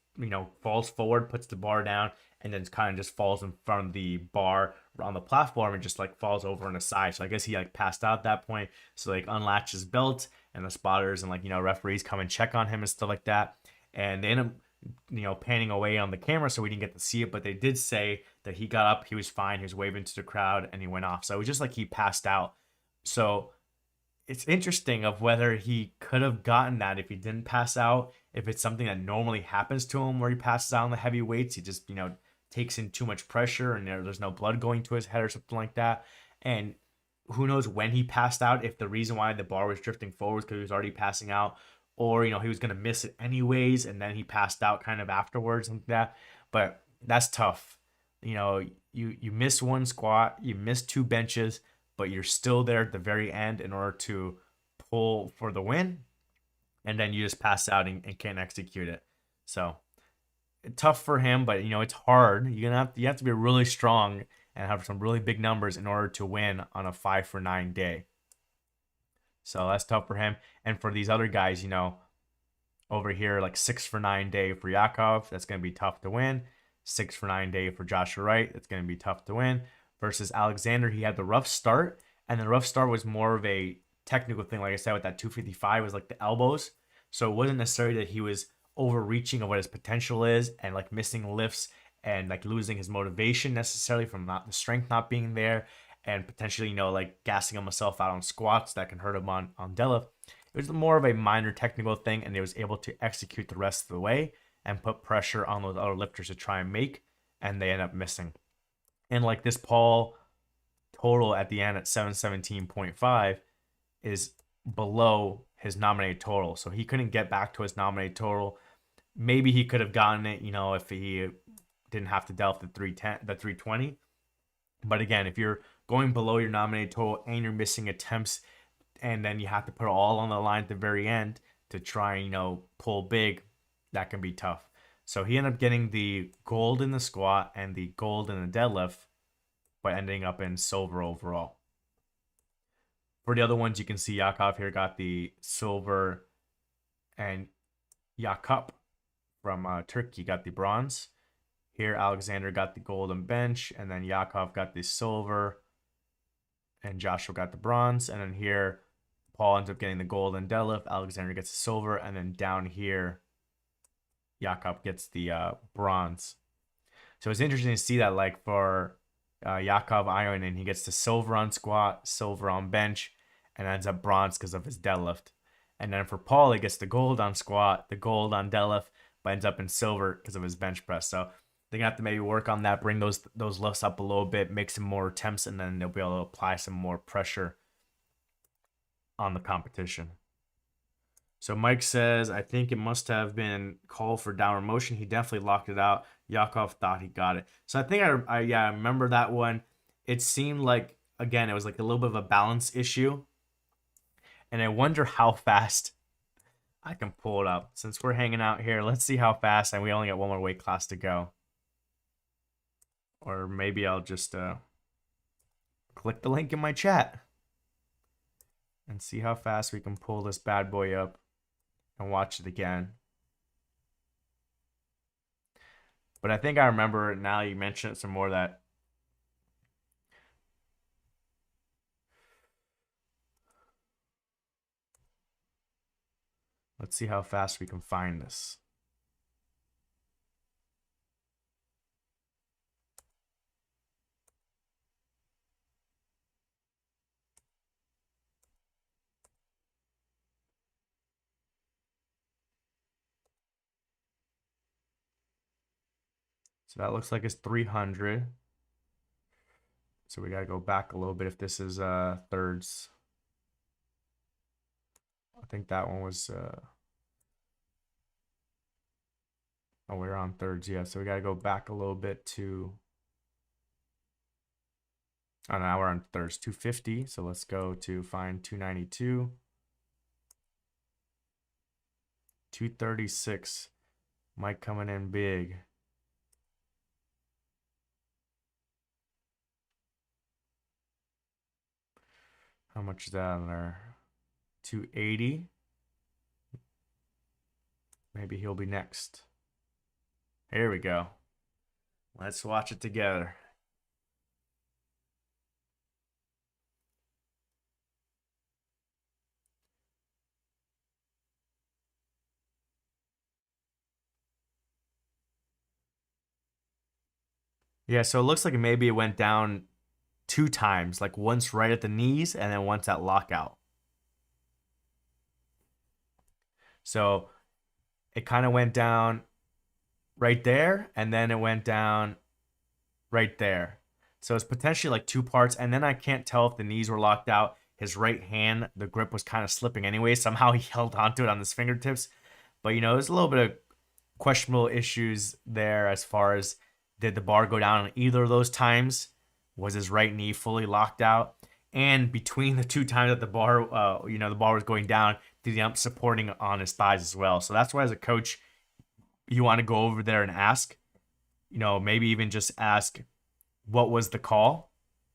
falls forward, puts the bar down, and then kind of just falls in front of the bar on the platform and just falls over on the side. So I guess he passed out at that point. So unlatch his belt, and the spotters and referees come and check on him and stuff like that. And they end up panning away on the camera, so we didn't get to see it, but they did say that he got up, he was fine, he was waving to the crowd, and he went off. So it was just he passed out. So it's interesting of whether he could have gotten that if he didn't pass out, if it's something that normally happens to him where he passes out on the heavy weights, he just takes in too much pressure and there's no blood going to his head or something like that. And who knows when he passed out, if the reason why the bar was drifting forward because he was already passing out, or he was going to miss it anyways and then he passed out kind of afterwards and that. But that's tough. You miss one squat, you miss 2 benches, but you're still there at the very end in order to pull for the win, and then you just pass out and can't execute it. So tough for him, but it's hard. You have to be really strong and have some really big numbers in order to win on a 5 for 9 day. So that's tough for him. And for these other guys, over here, like 6 for 9 day for Yakov, that's going to be tough to win. 6 for 9 day for Joshua Wright, that's going to be tough to win. Versus Alexander, he had the rough start, and the rough start was more of a technical thing. Like I said, with that 255 was like the elbows. So it wasn't necessarily that he was overreaching of what his potential is and like missing lifts and like losing his motivation necessarily from not the strength not being there and potentially, like gassing himself out on squats that can hurt him on deadlift. It was more of a minor technical thing, and he was able to execute the rest of the way and put pressure on those other lifters to try and make, and they end up missing. And like this Paul total at the end at 717.5 is below his nominated total. So he couldn't get back to his nominated total. Maybe he could have gotten it, if he didn't have to delve the 320. But again, if you're going below your nominated total and you're missing attempts, and then you have to put it all on the line at the very end to try and, pull big, that can be tough. So he ended up getting the gold in the squat and the gold in the deadlift, but ending up in silver overall. For the other ones, you can see Yakov here got the silver, and Yakup from Turkey got the bronze. Here, Alexander got the gold on bench, and then Yakov got the silver, and Joshua got the bronze. And then here, Paul ends up getting the gold in deadlift, Alexander gets the silver, and then down here, Yakov gets the bronze. So it's interesting to see that, like for Yakov Ironin, he gets the silver on squat, silver on bench, and ends up bronze because of his deadlift. And then for Paul, he gets the gold on squat, the gold on deadlift, but ends up in silver because of his bench press. So they're gonna have to maybe work on that, bring those lifts up a little bit, make some more attempts, and then they'll be able to apply some more pressure on the competition. So Mike says, I think it must have been called for downward motion. He definitely locked it out. Yakov thought he got it. So I think I remember that one. It seemed like, again, it was like a little bit of a balance issue. And I wonder how fast I can pull it up. Since we're hanging out here, let's see how fast, and we only got one more weight class to go. Or maybe I'll just click the link in my chat and see how fast we can pull this bad boy up and watch it again. But I think I remember now you mentioned some more of that. Let's see how fast we can find this. So that looks like it's 300. So we got to go back a little bit if this is thirds. I think that one was oh, we're on thirds, yeah. So we got to go back a little bit to, oh, now we're on thirds, 250. So let's go to find 292. 236. Mike coming in big. How much is that on there? 280. Maybe he'll be next. Here we go. Let's watch it together. Yeah, so it looks like maybe it went down 2 times, like once right at the knees and then once at lockout. So it kind of went down right there, and then it went down right there. So it's potentially like 2 parts, and then I can't tell if the knees were locked out. His right hand, the grip was kind of slipping anyway. Somehow he held onto it on his fingertips. But, there's a little bit of questionable issues there as far as, did the bar go down on either of those times? Was his right knee fully locked out? And between the 2 times that the bar, the bar was going down, did he end up supporting on his thighs as well? So that's why, as a coach, you want to go over there and ask, maybe even just ask what was the call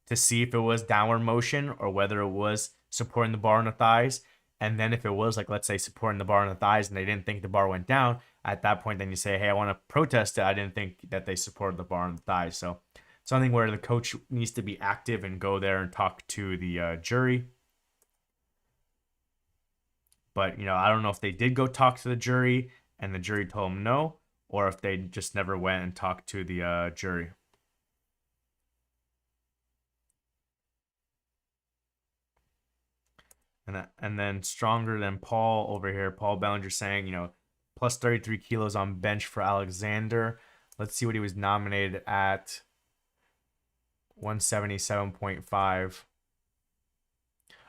to see if it was downward motion or whether it was supporting the bar on the thighs. And then if it was, like, let's say supporting the bar on the thighs and they didn't think the bar went down, at that point, then you say, hey, I want to protest it. I didn't think that they supported the bar on the thighs. So something where the coach needs to be active and go there and talk to the jury. But, I don't know if they did go talk to the jury and the jury told them no, or if they just never went and talked to the jury. And then stronger than Paul over here. Paul Bellinger saying, plus 33 kilos on bench for Alexander. Let's see what he was nominated at. 177.5.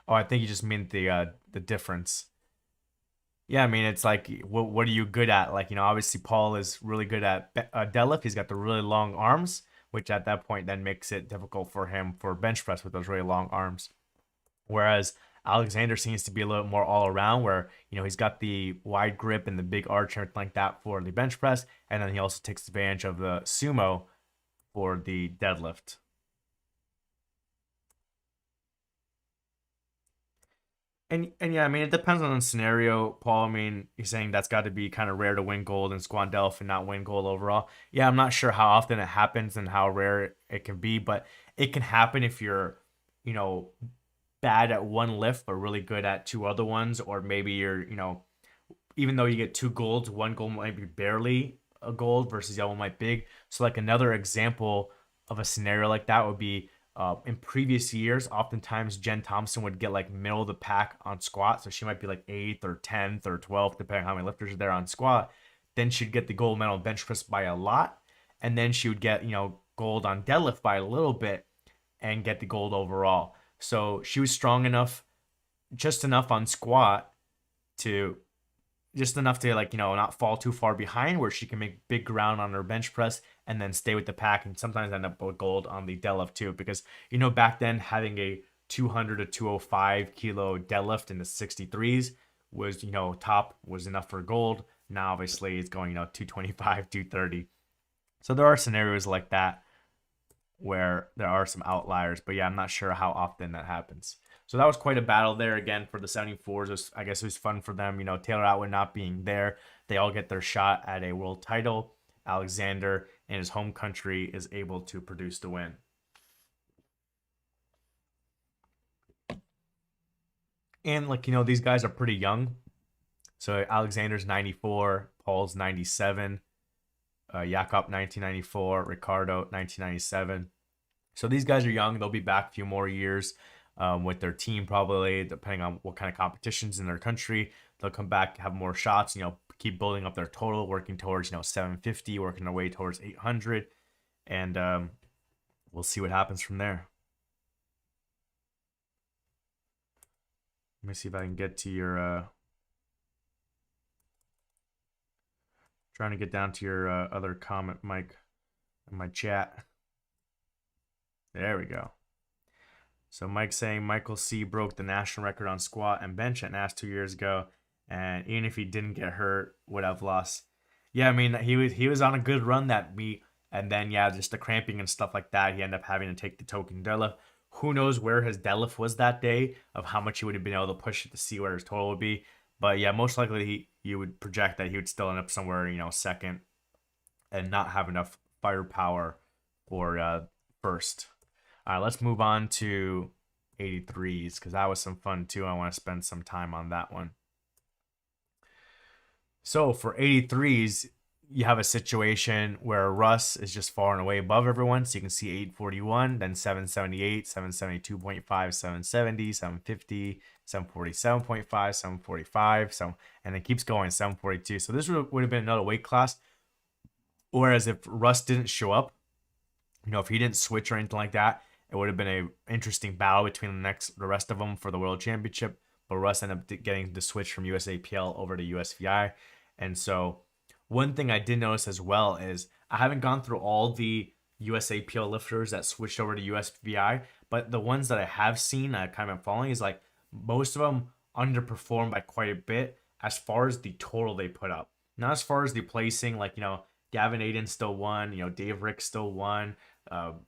Oh, I think he just meant the difference. Yeah, I mean, it's like, what are you good at? Like, obviously Paul is really good at deadlift. He's got the really long arms, which at that point then makes it difficult for him for bench press with those really long arms. Whereas Alexander seems to be a little more all around, where he's got the wide grip and the big arch and everything like that for the bench press, and then he also takes advantage of the sumo for the deadlift. And yeah, I mean, it depends on the scenario, Paul. I mean, you're saying that's got to be kind of rare to win gold in squat delf and not win gold overall. Yeah, I'm not sure how often it happens and how rare it can be, but it can happen if you're, you know, bad at one lift but really good at two other ones, or maybe you're, even though you get two golds, one gold might be barely a gold versus the other one might be big. So like another example of a scenario like that would be in previous years, oftentimes Jen Thompson would get like middle of the pack on squat. So she might be like 8th or 10th or 12th, depending on how many lifters are there on squat. Then she'd get the gold medal on bench press by a lot. And then she would get, gold on deadlift by a little bit and get the gold overall. So she was strong enough, just enough on squat to just enough to not fall too far behind, where she can make big ground on her bench press and then stay with the pack and sometimes end up with gold on the deadlift too. Because back then having a 200 to 205 kilo deadlift in the 63s was top, was enough for gold. Now obviously it's going 225, 230. So there are scenarios like that where there are some outliers, but yeah, I'm not sure how often that happens. So that was quite a battle there again for the 74s. I guess it was fun for them. Taylor Atwood not being there, they all get their shot at a world title. Alexander in his home country is able to produce the win. And these guys are pretty young. So Alexander's 94, Paul's 97, Jakob 1994, Ricardo 1997. So these guys are young. They'll be back a few more years. With their team, probably depending on what kind of competitions in their country. They'll come back, have more shots, keep building up their total, working towards 750, working their way towards 800, and we'll see what happens from there. Let me see if I can get to your trying to get down to your other comment, Mike, in my chat. There we go. So Mike's saying Michael C. broke the national record on squat and bench at NAS 2 years ago, and even if he didn't get hurt, would have lost. Yeah, I mean, he was on a good run that meet, and then yeah, just the cramping and stuff like that, he ended up having to take the token deadlift. Who knows where his deadlift was that day, of how much he would have been able to push it to see where his total would be. But yeah, most likely you would project that he would still end up somewhere, second, and not have enough firepower for first. All right, let's move on to 83s, because that was some fun too. I want to spend some time on that one. So for 83s, you have a situation where Russ is just far and away above everyone. So you can see 841, then 778, 772.5, 770, 750, 747.5, 745, and it keeps going, 742. So this would have been another weight class. Whereas if Russ didn't show up, if he didn't switch or anything like that, it would have been an interesting battle between the rest of them for the world championship. But Russ ended up getting the switch from USAPL over to USVI. And so one thing I did notice as well is I haven't gone through all the USAPL lifters that switched over to USVI, but the ones that I have seen, I kind of following, is like most of them underperformed by quite a bit as far as the total they put up. Not as far as the placing, like, Gavin Aiden still won, Dave Rick still won,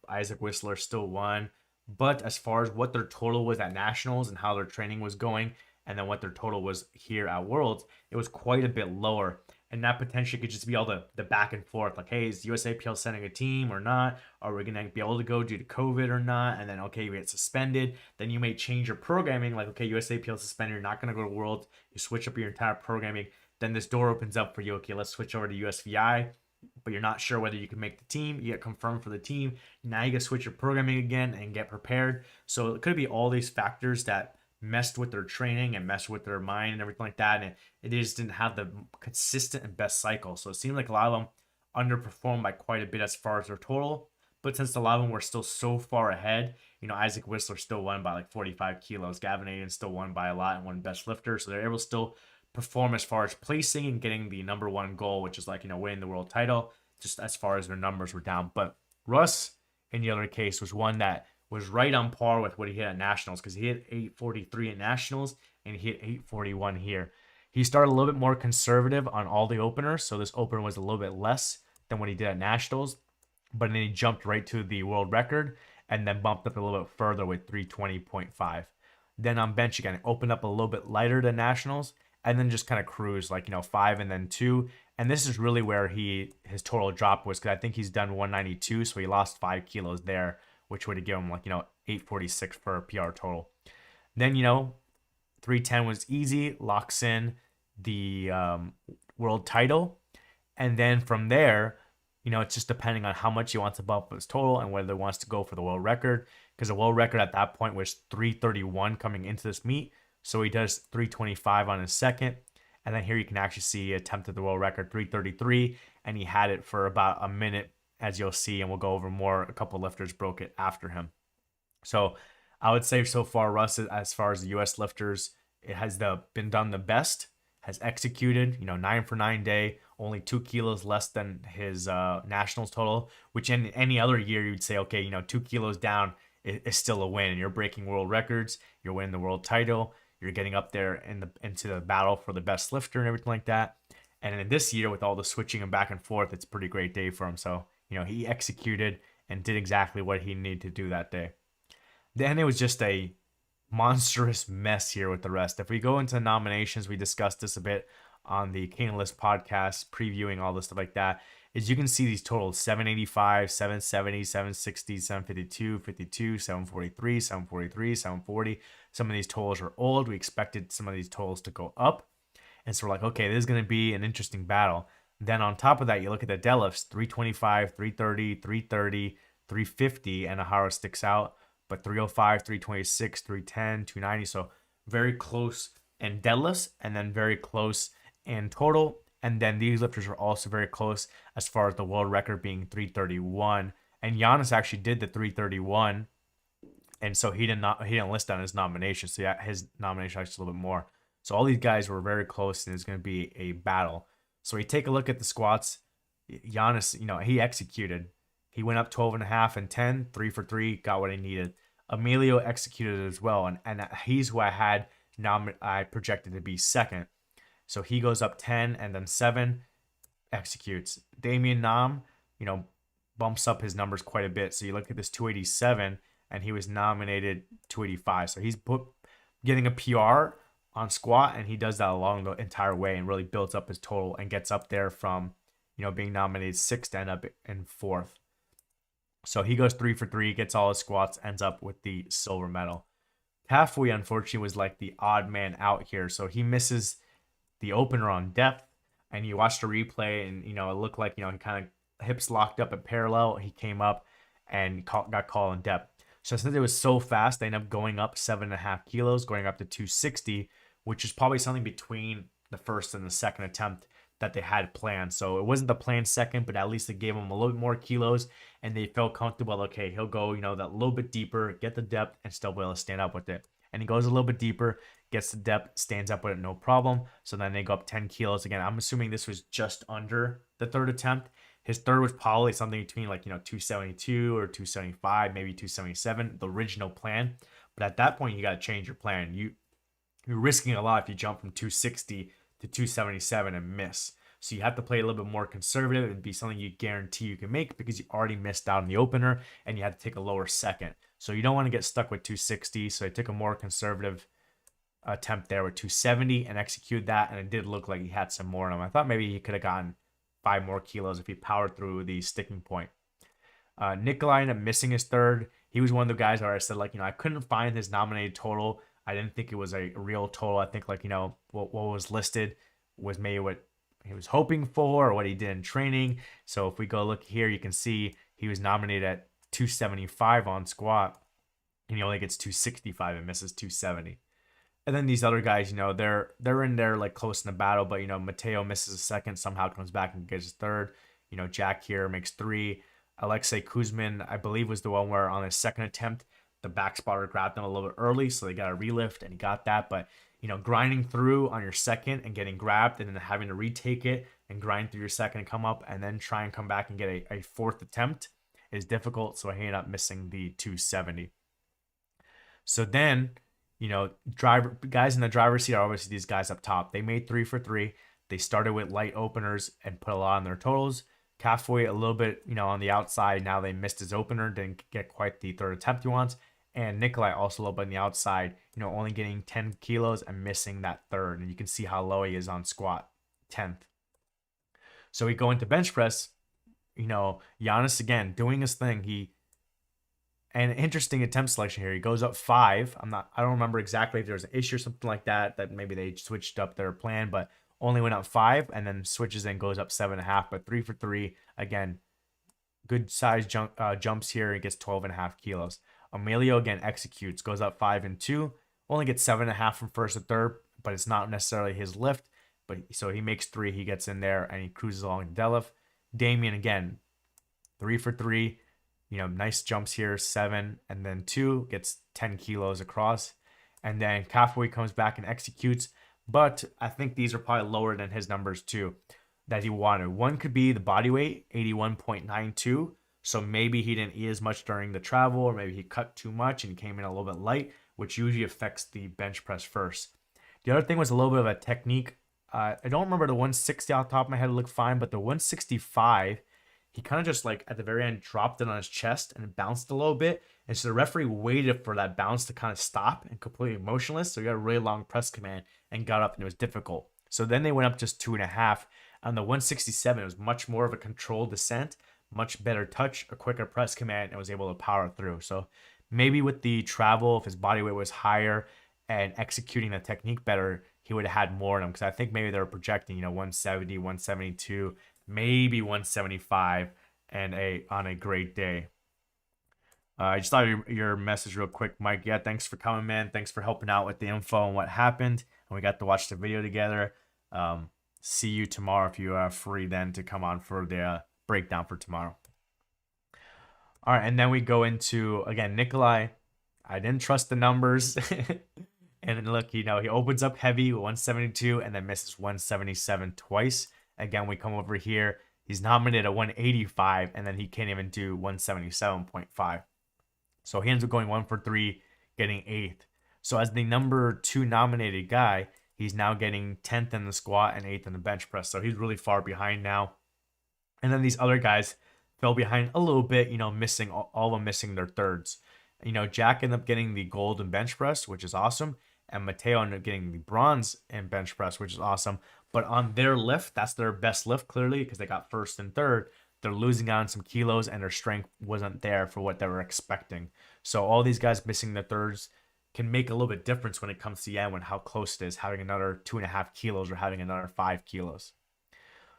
Isaac Whistler still won. But as far as what their total was at Nationals and how their training was going, and then what their total was here at Worlds, it was quite a bit lower. And that potentially could just be all the back and forth. Like, hey, is USAPL sending a team or not? Are we going to be able to go due to COVID or not? And then, okay, we get suspended. Then you may change your programming. Like, okay, USAPL suspended. You're not going to go to Worlds. You switch up your entire programming. Then this door opens up for you. Okay, let's switch over to USVI, but you're not sure whether you can make the team. You get confirmed for the team. Now you got to switch your programming again and get prepared. So it could be all these factors that messed with their training and messed with their mind and everything like that. And it just didn't have the consistent and best cycle. So it seemed like a lot of them underperformed by quite a bit as far as their total. But since a lot of them were still so far ahead, Isaac Whistler still won by like 45 kilos. Gavin Aiden still won by a lot and won best lifter. So they're able to still perform as far as placing and getting the number one goal, which is like, winning the world title, just as far as their numbers were down. But Russ, in the other case, was one that was right on par with what he hit at Nationals, because he hit 843 at Nationals and he hit 841 here. He started a little bit more conservative on all the openers, so this opener was a little bit less than what he did at Nationals, but then he jumped right to the world record and then bumped up a little bit further with 320.5. Then on bench again, opened up a little bit lighter than Nationals, and then just kind of cruised like 5 and then 2. And this is really where his total drop was, because I think he's done 192, so he lost 5 kilos there, which would have given him like 846 for a PR total. Then 310 was easy, locks in the world title, and then from there, it's just depending on how much he wants to bump his total and whether he wants to go for the world record, because the world record at that point was 331 coming into this meet. So he does 325 on his second. And then here you can actually see he attempted the world record 333, and he had it for about a minute, as you'll see, and we'll go over more. A couple lifters broke it after him. So I would say so far, Russ, as far as the U.S. lifters, it has been done the best, has executed, 9 for 9 day, only 2 kilos less than his nationals total, which in any other year you'd say, okay, 2 kilos down is still a win, and you're breaking world records, you're winning the world title, you're getting up there into the battle for the best lifter and everything like that. And in this year, with all the switching and back and forth, it's a pretty great day for him. So, he executed and did exactly what he needed to do that day. Then it was just a monstrous mess here with the rest. If we go into nominations, we discussed this a bit on the King List podcast, previewing all this stuff like that, is you can see these totals: 785, 770, 760, 752, 52, 743, 743, 740. Some of these totals are old. We expected some of these totals to go up. And so we're like, okay, this is going to be an interesting battle. Then on top of that, you look at the deadlifts: 325, 330, 330, 350, and Ahara sticks out, but 305, 326, 310, 290. So very close in deadlifts, and then very close in total. And then these lifters were also very close as far as the world record being 331. And Giannis actually did the 331, and so he didn't list on his nomination. So yeah, his nomination actually a little bit more. So all these guys were very close, and it's going to be a battle. So we take a look at the squats. Giannis, he executed. He went up 12 and a half and 10, 3 for 3, got what he needed. Emilio executed as well, and he's who I projected to be second. So he goes up 10 and then 7, executes. Damian Nam, bumps up his numbers quite a bit. So you look at this 287, and he was nominated 285. So he's getting a PR on squat, and he does that along the entire way and really builds up his total and gets up there from, being nominated 6th to end up in 4th. So he goes 3 for 3, gets all his squats, ends up with the silver medal. Tafui, unfortunately, was like the odd man out here. So he misses the opener on depth, and you watched the replay, and it looked like he kind of hips locked up at parallel. He came up and got called on depth. So since it was so fast, they ended up going up 7.5 kilos, going up to 260, which is probably something between the first and the second attempt that they had planned. So it wasn't the planned second, but at least it gave him a little bit more kilos, and they felt comfortable. Okay, he'll go that little bit deeper, get the depth, and still be able to stand up with it. And he goes a little bit deeper, gets the depth, stands up with it, no problem. So then they go up 10 kilos. Again, I'm assuming this was just under the third attempt. His third was probably something between 272 or 275, maybe 277, the original plan. But at that point, you got to change your plan. You're risking a lot if you jump from 260 to 277 and miss. So you have to play a little bit more conservative and be something you guarantee you can make because you already missed out on the opener and you had to take a lower second. So you don't want to get stuck with 260. So I took a more conservative attempt there with 270 and executed that. And it did look like he had some more in him. I thought maybe he could have gotten 5 more kilos if he powered through the sticking point. Nikolai ended up missing his third. He was one of the guys where I said, like, I couldn't find his nominated total. I didn't think it was a real total. I think, like, what was listed was maybe what he was hoping for or what he did in training. So if we go look here, you can see he was nominated at 275 on squat, and he only gets 265 and misses 270. And then these other guys, they're in there like close in the battle, but Mateo misses a second, somehow comes back and gets his third. Jack here makes 3. Alexei Kuzmin, I believe, was the one where on his second attempt, the back spotter grabbed him a little bit early, so they got a relift and he got that. But grinding through on your second and getting grabbed and then having to retake it and grind through your second and come up and then try and come back and get a fourth attempt is difficult. So he ended up missing the 270. So then, guys in the driver's seat are obviously these guys up top. They made 3 for 3. They started with light openers and put a lot on their totals. Cathway a little bit, on the outside. Now they missed his opener, didn't get quite the third attempt he wants. And Nikolai also a little bit on the outside, only getting 10 kilos and missing that third. And you can see how low he is on squat, 10th. So we go into bench press, Giannis again doing his thing. And interesting attempt selection here. He goes up 5. I don't remember exactly if there was an issue or something like that maybe they switched up their plan, but only went up 5 and then switches and goes up 7.5, but 3 for 3. Again, good size jumps here. He gets 12.5 kilos. Emilio again executes, goes up 5 and 2, only gets 7.5 from first to third, but it's not necessarily his lift. But so he makes 3, he gets in there and he cruises along the deadlift. Damien again, 3 for 3. Nice jumps here, 7 and then 2, gets 10 kilos across. And then Cathway comes back and executes. But I think these are probably lower than his numbers too that he wanted. One could be the body weight, 81.92. So maybe he didn't eat as much during the travel, or maybe he cut too much and came in a little bit light, which usually affects the bench press first. The other thing was a little bit of a technique. I don't remember the 160 off the top of my head. It looked fine, but the 165, he kind of just like at the very end dropped it on his chest and it bounced a little bit. And so the referee waited for that bounce to kind of stop and completely motionless. So he got a really long press command and got up and it was difficult. So then they went up just 2.5. On the 167, it was much more of a controlled descent, much better touch, a quicker press command, and was able to power through. So maybe with the travel, if his body weight was higher and executing the technique better, he would have had more in him. Because I think maybe they were projecting, 170, 172, maybe 175, and on a great day. I just thought your message real quick, Mike. Yeah, thanks for coming, man. Thanks for helping out with the info and what happened. And we got to watch the video together. See you tomorrow if you are free then to come on for the breakdown for tomorrow. All right, and then we go into, again, Nikolai. I didn't trust the numbers. And look, he opens up heavy, 172, and then misses 177 twice. Again, we come over here. He's nominated at 185, and then he can't even do 177.5. So he ends up going 1 for 3, getting 8th. So as the number 2 nominated guy, he's now getting 10th in the squat and 8th in the bench press. So he's really far behind now. And then these other guys fell behind a little bit, missing all of them missing their thirds. Jack ended up getting the gold in bench press, which is awesome. And Mateo ended up getting the bronze in bench press, which is awesome. But on their lift, that's their best lift, clearly, because they got first and third. They're losing out on some kilos, and their strength wasn't there for what they were expecting. So all these guys missing their thirds can make a little bit difference when it comes to the end, when how close it is, having another 2.5 kilos or having another 5 kilos.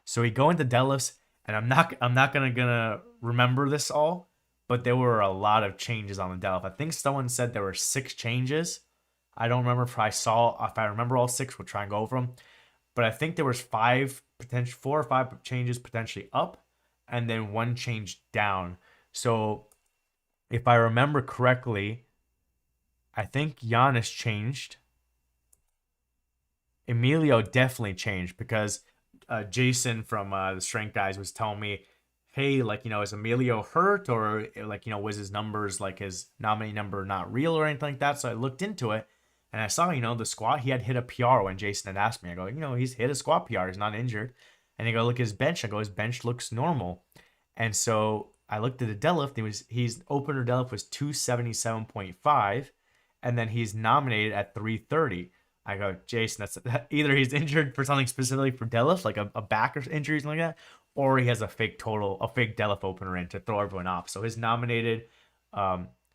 So we go into deadlifts, and I'm not gonna remember this all, but there were a lot of changes on the deadlift. I think someone said there were 6 changes. I don't remember if I remember all 6, we'll try and go over them. But I think there was 4 or 5 changes potentially up, and then 1 change down. So if I remember correctly, I think Giannis changed. Emilio definitely changed because Jason from the Strength Guys was telling me, hey, is Emilio hurt, or was his numbers, his nominee number not real or anything like that? So I looked into it and I saw, the squat, he had hit a PR when Jason had asked me. I go, he's hit a squat PR. He's not injured. And I go look at his bench. I go, his bench looks normal. And so I looked at the deadlift. He's opener deadlift was 277.5, and then he's nominated at 330. I go, Jason, that's either he's injured for something specifically for deadlift, like a back or injury, something like that, or he has a fake deadlift opener in to throw everyone off. So his nominated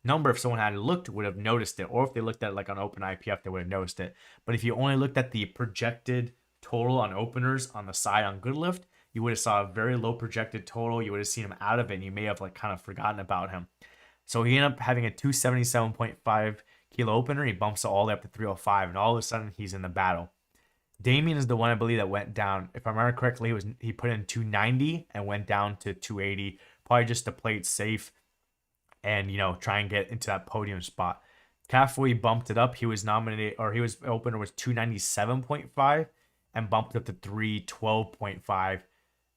number, if someone had looked, would have noticed it, or if they looked at it like on open IPF, they would have noticed it. But if you only looked at the projected total on openers on the side on Goodlift, you would have saw a very low projected total. You would have seen him out of it, and you may have like kind of forgotten about him. So he ended up having a 277.5 kilo opener. He bumps it all the way up to 305, and all of a sudden he's in the battle. Damien is the one I believe that went down. If I remember correctly, he put in 290 and went down to 280, probably just to play it safe and try and get into that podium spot. Cafoe bumped it up. He was nominated, or his opener was 297.5 and bumped up to 312.5.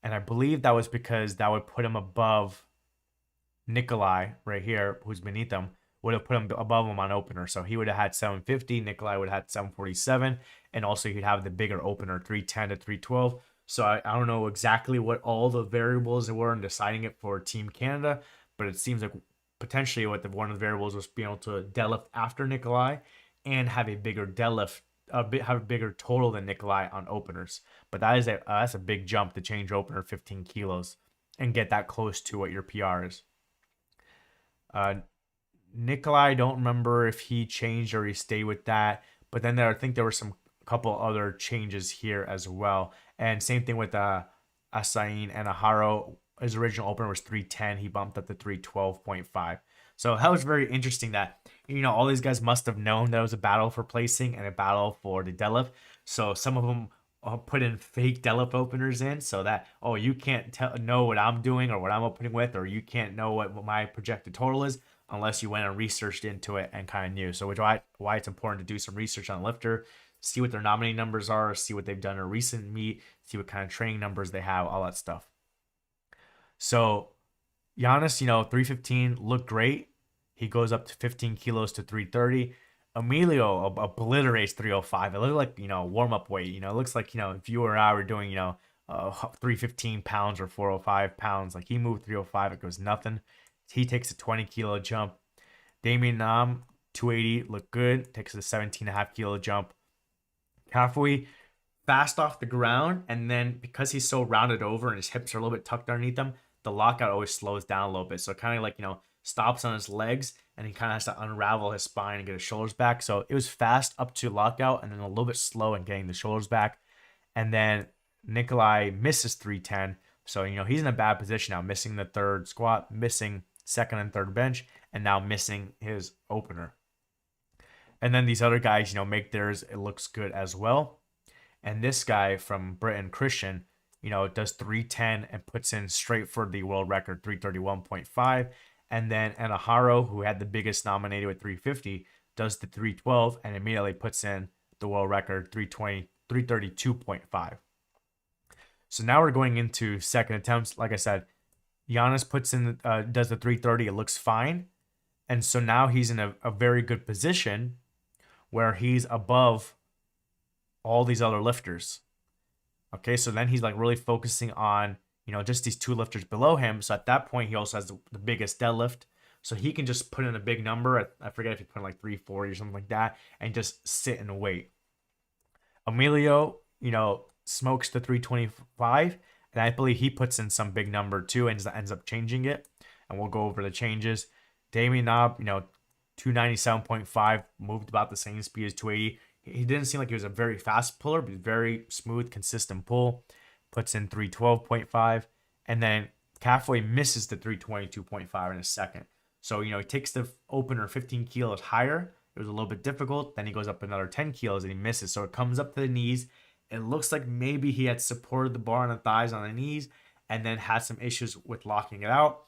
And I believe that was because that would put him above Nikolai right here, who's beneath him, would have put him above him on opener. So he would have had 750. Nikolai would have had 747. And also he'd have the bigger opener, 310 to 312. So I don't know exactly what all the variables were in deciding it for Team Canada, but it seems like potentially one of the variables was being able to deadlift after Nikolai and have a bigger deadlift, have a bigger total than Nikolai on openers. But that's a big jump to change opener 15 kilos and get that close to what your PR is. Nikolai, I don't remember if he changed or he stayed with that. But then I think there were some couple other changes here as well. And same thing with Asain and Aharo. His original opener was 310. He bumped up to 312.5. So that was very interesting that, all these guys must have known that it was a battle for placing and a battle for the deadlift. So some of them put in fake deadlift openers in so that, you can't know what I'm doing or what I'm opening with, or you can't know what my projected total is unless you went and researched into it and kind of knew. So why it's important to do some research on a lifter, see what their nominating numbers are, see what they've done in a recent meet, see what kind of training numbers they have, all that stuff. So Giannis, 315 looked great. He goes up to 15 kilos to 330. Emilio obliterates 305. It looked like, warm-up weight. It looks like, if you or I were doing, 315 pounds or 405 pounds, like he moved 305, it goes nothing. He takes a 20 kilo jump. Damien Nam, 280, looked good. Takes a 17.5 kilo jump. Cafoe, fast off the ground, and then because he's so rounded over and his hips are a little bit tucked underneath him, the lockout always slows down a little bit. So it kind of like, stops on his legs, and he kind of has to unravel his spine and get his shoulders back. So it was fast up to lockout and then a little bit slow in getting the shoulders back. And then Nikolai misses 310. So, he's in a bad position now, missing the third squat, missing second and third bench, and now missing his opener. And then these other guys, make theirs. It looks good as well. And this guy from Britain, Christian, does 310 and puts in straight for the world record, 331.5. And then Anaharo, who had the biggest nominated with 350, does the 312 and immediately puts in the world record, 332.5. So now we're going into second attempts. Like I said, Giannis does the 330. It looks fine. And so now he's in a very good position where he's above all these other lifters. Okay, so then he's like really focusing on, just these two lifters below him. So at that point, he also has the biggest deadlift. So he can just put in a big number. I forget if he put in like 340 or something like that, and just sit and wait. Emilio, smokes the 325, and I believe he puts in some big number too and ends up changing it. And we'll go over the changes. Damien Knob, 297.5, moved about the same speed as 280. He didn't seem like he was a very fast puller, but very smooth, consistent pull. Puts in 312.5. And then Cafoe misses the 322.5 in a second. So, he takes the opener 15 kilos higher. It was a little bit difficult. Then he goes up another 10 kilos and he misses. So it comes up to the knees. It looks like maybe he had supported the bar on the thighs on the knees and then had some issues with locking it out.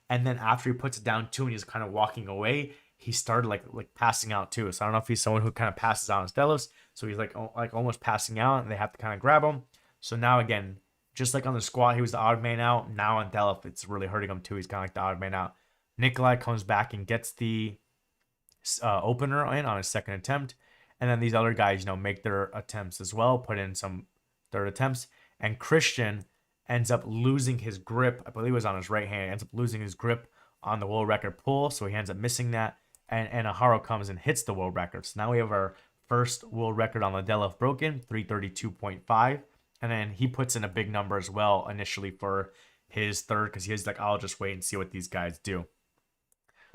And then after he puts it down too and he's kind of walking away, he started like passing out too. So I don't know if he's someone who kind of passes out on his deadlifts. So he's like almost passing out and they have to kind of grab him. So now again, just like on the squat, he was the odd man out. Now on deadlift, it's really hurting him too. He's kind of like the odd man out. Nikolai comes back and gets the opener in on his second attempt. And then these other guys, make their attempts as well, put in some third attempts. And Christian ends up losing his grip. I believe it was on his right hand. Ends up losing his grip on the world record pull, so he ends up missing that. And Aharo comes and hits the world record. So now we have our first world record on the deadlift broken, 332.5. And then he puts in a big number as well initially for his third, because he's like, I'll just wait and see what these guys do.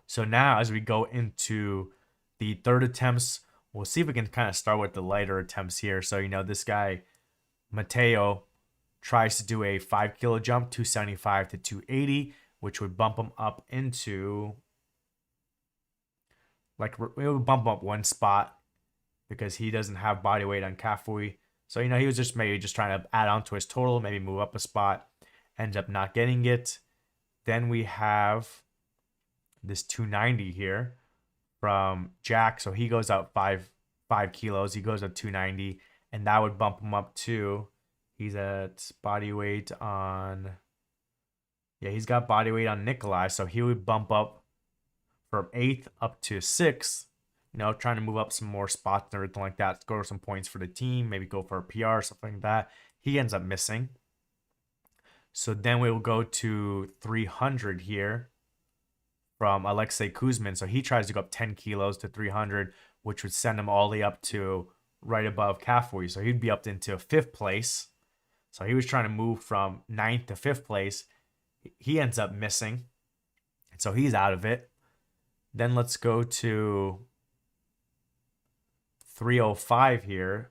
So now as we go into the third attempts, we'll see if we can kind of start with the lighter attempts here. So, this guy, Mateo, tries to do a 5 kilo jump, 275 to 280, which would bump him up into, like, it would bump him up one spot because he doesn't have body weight on Kafui. So, he was just maybe just trying to add on to his total, maybe move up a spot, ends up not getting it. Then we have this 290 here from Jack. So he goes up 5 kilos. He goes up 290, and that would bump him up to, he's at body weight on, he's got body weight on Nikolai. So he would bump up from 8th up to 6th, trying to move up some more spots and everything like that, score some points for the team, maybe go for a PR, something like that. He ends up missing. So then we will go to 300 here from Alexei Kuzmin. So he tries to go up 10 kilos to 300, which would send him all the way up to right above Kafui. So he'd be up into 5th place. So he was trying to move from 9th to 5th place. He ends up missing. So he's out of it. Then let's go to 305 here.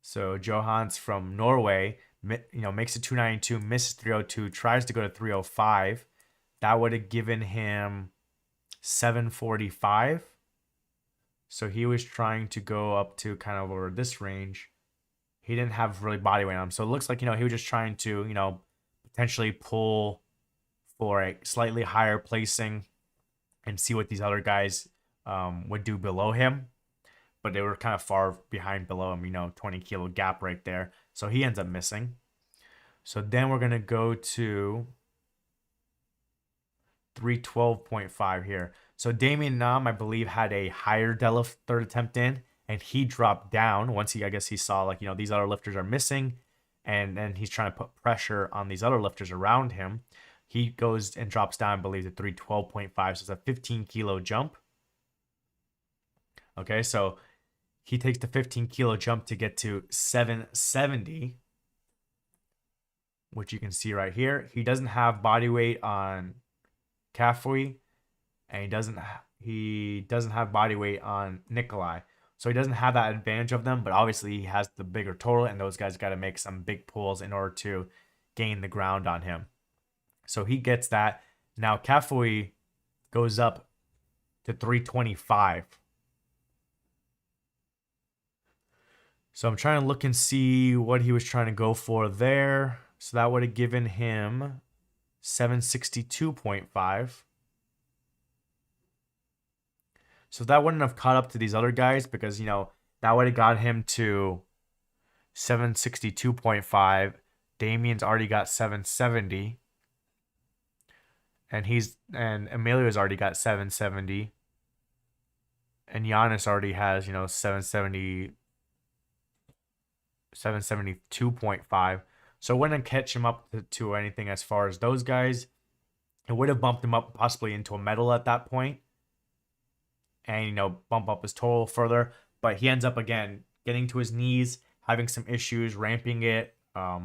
So Johans from Norway, makes it 292, misses 302, tries to go to 305. That would have given him 745. So he was trying to go up to kind of over this range. He didn't have really body weight on him. So it looks like, he was just trying to, potentially pull for a slightly higher placing and see what these other guys would do below him. But they were kind of far behind below him, 20 kilo gap right there. So he ends up missing. So then we're going to go to 312.5 here. So Damien Nam, I believe, had a higher deadlift third attempt in, and he dropped down once I guess he saw, like, these other lifters are missing, and then he's trying to put pressure on these other lifters around him. He goes and drops down, I believe, to 312.5. So it's a 15 kilo jump. Okay, so he takes the 15 kilo jump to get to 770, which you can see right here. He doesn't have body weight on Kafui, and he doesn't have body weight on Nikolai. So he doesn't have that advantage of them, but obviously he has the bigger total, and those guys got to make some big pulls in order to gain the ground on him. So he gets that. Now Kafui goes up to 325. So I'm trying to look and see what he was trying to go for there. So that would have given him 762.5. So that wouldn't have caught up to these other guys because, that would have got him to 762.5. Damien's already got 770. And Emilio's already got 770. And Giannis already has, 772.5. So it wouldn't catch him up to anything as far as those guys. It would have bumped him up possibly into a medal at that point. And, bump up his total further. But he ends up, again, getting to his knees, having some issues, ramping it. I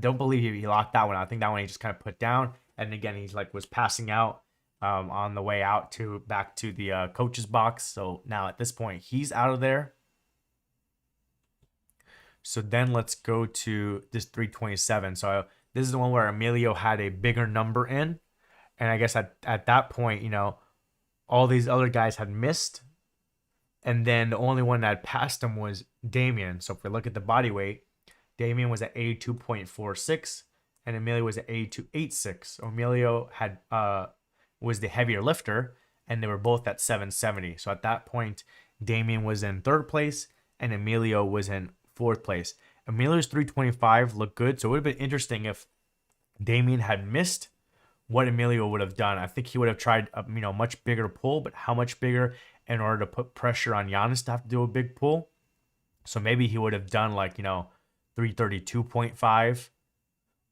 don't believe he locked that one out. I think that one he just kind of put down. And again, he's was passing out on the way out back to the coach's box. So now at this point, he's out of there. So then let's go to this 327. So this is the one where Emilio had a bigger number in. And I guess at that point, all these other guys had missed. And then the only one that passed him was Damien. So if we look at the body weight, Damien was at 82.46 and Emilio was at 82.86. So Emilio was the heavier lifter, and they were both at 770. So at that point, Damien was in 3rd place and Emilio was in 4th place. Emilio's 325 looked good, so it would have been interesting if Damien had missed, what Emilio would have done. I think he would have tried a much bigger pull, but how much bigger in order to put pressure on Giannis to have to do a big pull? So maybe he would have done 332.5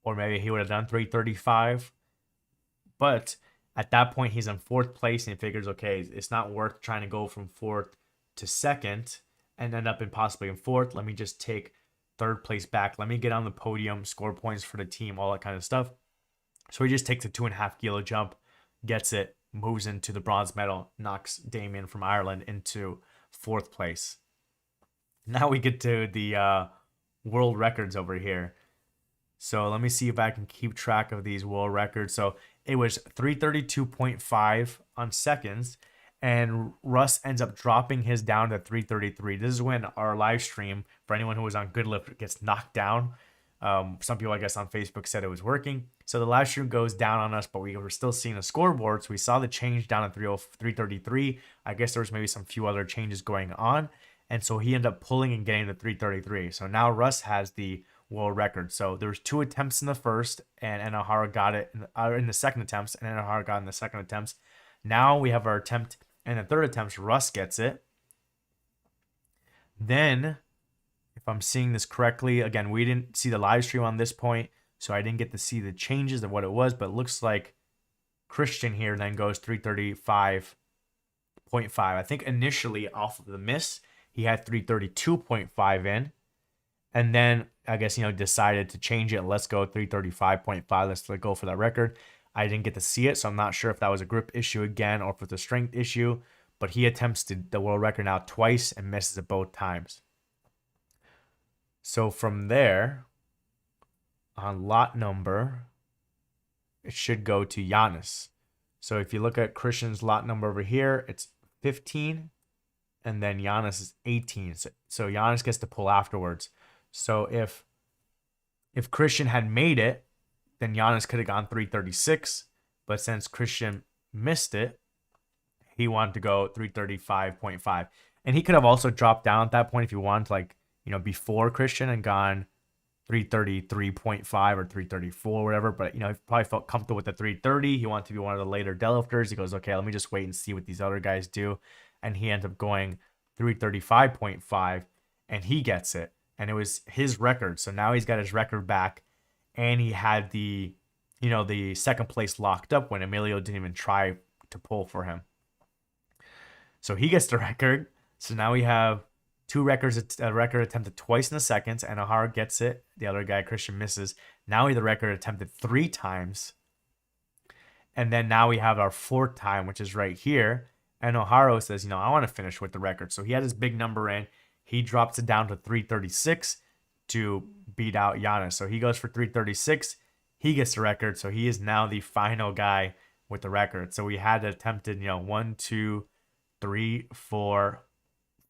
or maybe he would have done 335. But at that point, he's in fourth place and he figures, okay, it's not worth trying to go from fourth to second and end up in possibly in fourth. Let me just take third place back. Let me get on the podium, score points for the team, all that kind of stuff. So he just takes a 2.5 kilo jump, gets it, moves into the bronze medal, knocks Damien from Ireland into fourth place. Now we get to the world records over here. So let me see if I can keep track of these world records. So it was 332.5 on seconds, and Russ ends up dropping his down to 333. This is when our live stream, for anyone who was on Goodlift, gets knocked down. Some people, I guess, on Facebook said it was working. So the live stream goes down on us, but we were still seeing the scoreboard. So we saw the change down at 333. I guess there was maybe some few other changes going on. And so he ended up pulling and getting to 333. So now Russ has the world record. So there was 2 attempts in the first, and Enohara got it in the second attempts, and Enohara got in the second attempts. Now we have our attempt in the third attempt. Russ gets it. Then, if I'm seeing this correctly, again, we didn't see the live stream on this point, so I didn't get to see the changes of what it was, but it looks like Christian here then goes 335.5. I think initially off of the miss, he had 332.5 in. And then, I guess, decided to change it. Let's go 335.5. Let's go for that record. I didn't get to see it, so I'm not sure if that was a grip issue again or if it's a strength issue. But he attempts the world record now twice and misses it both times. So from there, on lot number, it should go to Giannis. So if you look at Christian's lot number over here, it's 15. And then Giannis is 18. So Giannis gets to pull afterwards. So if Christian had made it, then Giannis could have gone 336. But since Christian missed it, he wanted to go 335.5. And he could have also dropped down at that point if he wanted to, before Christian and gone 333.5 or 334, whatever. But, he probably felt comfortable with the 330. He wanted to be one of the later deadlifters. He goes, okay, let me just wait and see what these other guys do. And he ends up going 335.5, and he gets it. And it was his record. So now he's got his record back, and he had the second place locked up when Emilio didn't even try to pull for him. So he gets the record. So now we have 2 records, a record attempted twice in the seconds, and Enohara gets it. The other guy, Christian, misses. Now we have the record attempted 3 times. And then now we have our 4th time, which is right here. And Enohara says, I want to finish with the record. So he had his big number in. He drops it down to 336 to beat out Giannis. So he goes for 336. He gets the record. So he is now the final guy with the record. So we had attempted, 1, 2, 3, 4,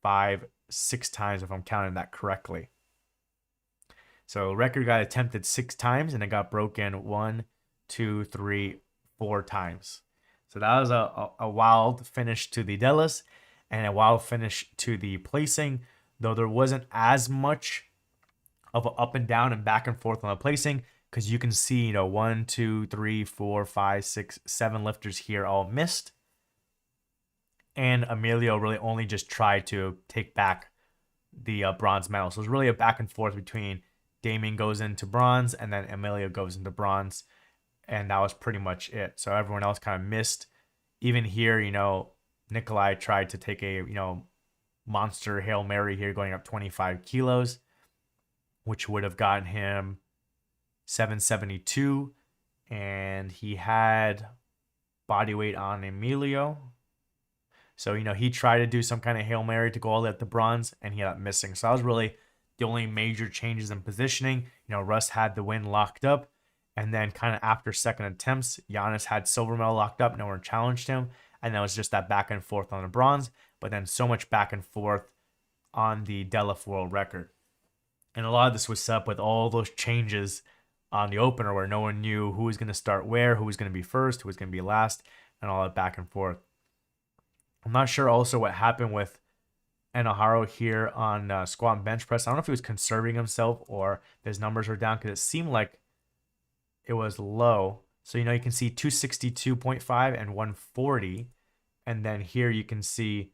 5, 6 times, if I'm counting that correctly. So record got attempted 6 times, and it got broken 1, 2, 3, 4 times. So that was a wild finish to the deadlift and a wild finish to the placing, though there wasn't as much of an up and down and back and forth on the placing, because you can see, 1, 2, 3, 4, 5, 6, 7 lifters here all missed. And Emilio really only just tried to take back the bronze medal. So it was really a back and forth between Damien goes into bronze and then Emilio goes into bronze. And that was pretty much it. So everyone else kind of missed. Even here, Nikolai tried to take a, monster Hail Mary here going up 25 kilos, which would have gotten him 772. And he had body weight on Emilio. So, he tried to do some kind of Hail Mary to go all the way up to bronze, and he ended up missing. So that was really the only major changes in positioning. Russ had the win locked up. And then kind of after second attempts, Giannis had silver medal locked up. No one challenged him. And that was just that back and forth on the bronze. But then so much back and forth on the deadlift world record. And a lot of this was set up with all those changes on the opener where no one knew who was going to start where, who was going to be first, who was going to be last, and all that back and forth. I'm not sure also what happened with Enohara here on squat and bench press. I don't know if he was conserving himself or his numbers were down, because it seemed like it was low. So, you can see 262.5 and 140. And then here you can see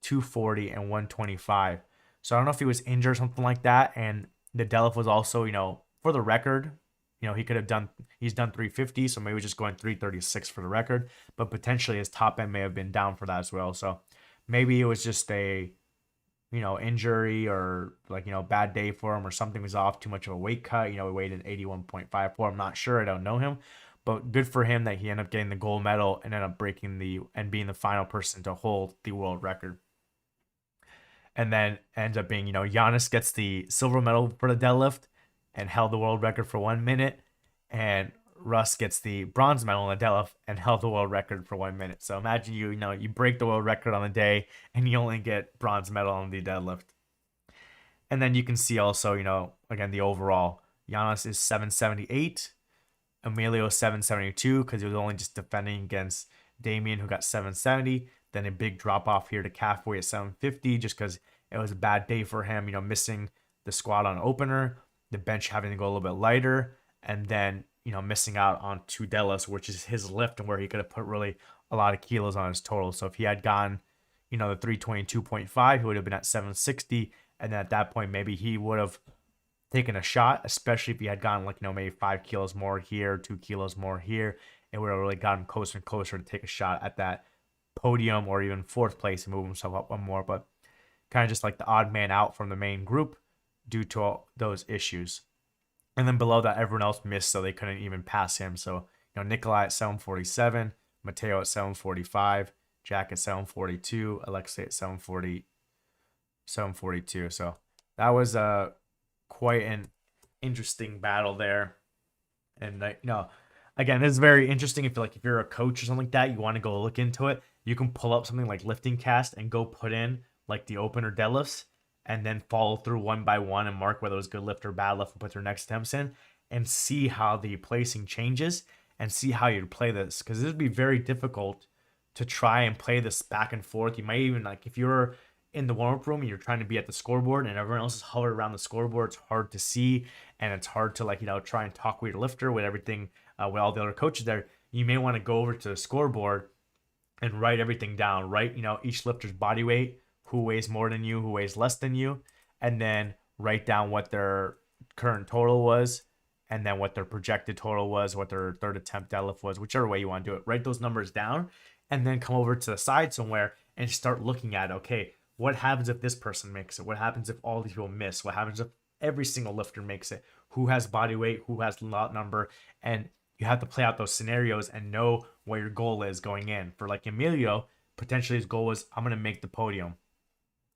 240 and 125. So I don't know if he was injured or something like that. And the deadlift was also, for the record, he could have done, he's done 350, so maybe just going 336 for the record, but potentially his top end may have been down for that as well. So maybe it was just a, injury or like, bad day for him, or something was off, too much of a weight cut. He weighed in 81.54. I'm not sure. I don't know him, but good for him that he ended up getting the gold medal and ended up and being the final person to hold the world record. And then ends up being, Giannis gets the silver medal for the deadlift and held the world record for 1 minute. And Russ gets the bronze medal in the deadlift and held the world record for 1 minute. So imagine you break the world record on the day and you only get bronze medal on the deadlift. And then you can see also, again, the overall. Giannis is 778. Emilio 772 because he was only just defending against Damian, who got 770. Then a big drop off here to Cathway at 750 just because it was a bad day for him, missing the squat on opener, the bench having to go a little bit lighter, and then, missing out on 2 deadlifts, which is his lift and where he could have put really a lot of kilos on his total. So if he had gone, the 322.5, he would have been at 760. And then at that point, maybe he would have taken a shot, especially if he had gotten like, maybe 5 kilos more here, 2 kilos more here. It would have really gotten closer and closer to take a shot at that podium or even 4th place and move himself up one more. But kind of just like the odd man out from the main group due to all those issues. And then below that, everyone else missed, so they couldn't even pass him. So, Nikolai at 747, Mateo at 745, Jack at 742, Alexei at 742. So that was quite an interesting battle there. And again, it's very interesting. If you're a coach or something like that, you want to go look into it, you can pull up something like Lifting Cast and go put in like the opener deadlifts and then follow through one by one and mark whether it was good lift or bad lift and put their next attempts in and see how the placing changes and see how you play this, because this would be very difficult to try and play this back and forth. You might even, like, if you're in the warm-up room and you're trying to be at the scoreboard and everyone else is hovered around the scoreboard, it's hard to see and it's hard to try and talk with your lifter with everything, with all the other coaches there. You may want to go over to the scoreboard and write everything down, write each lifter's body weight, who weighs more than you, who weighs less than you, and then write down what their current total was and then what their projected total was, what their third attempt deadlift was, whichever way you want to do it. Write those numbers down and then come over to the side somewhere and start looking at, okay, what happens if this person makes it? What happens if all these people miss? What happens if every single lifter makes it? Who has body weight? Who has lot number? And you have to play out those scenarios and know what your goal is going in. For like Emilio, potentially his goal was, I'm going to make the podium.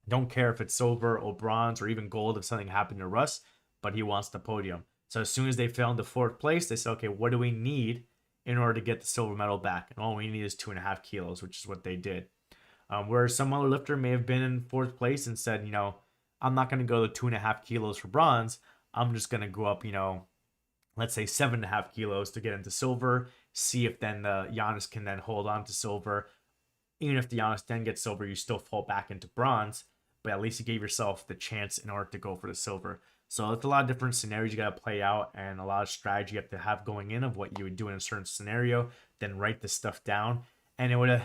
Don't care if it's silver or bronze or even gold if something happened to Russ, but he wants the podium. So as soon as they fell into 4th place, they said, okay, what do we need in order to get the silver medal back? And all we need is 2.5 kilos, which is what they did. Where some other lifter may have been in 4th place and said, I'm not going to go to 2.5 kilos for bronze. I'm just going to go up, let's say 7.5 kilos to get into silver. See if then the Giannis can then hold on to silver. Even if the Giannis then gets silver, you still fall back into bronze. But at least you gave yourself the chance in order to go for the silver. So it's a lot of different scenarios you got to play out and a lot of strategy you have to have going in of what you would do in a certain scenario. Then write this stuff down. And it would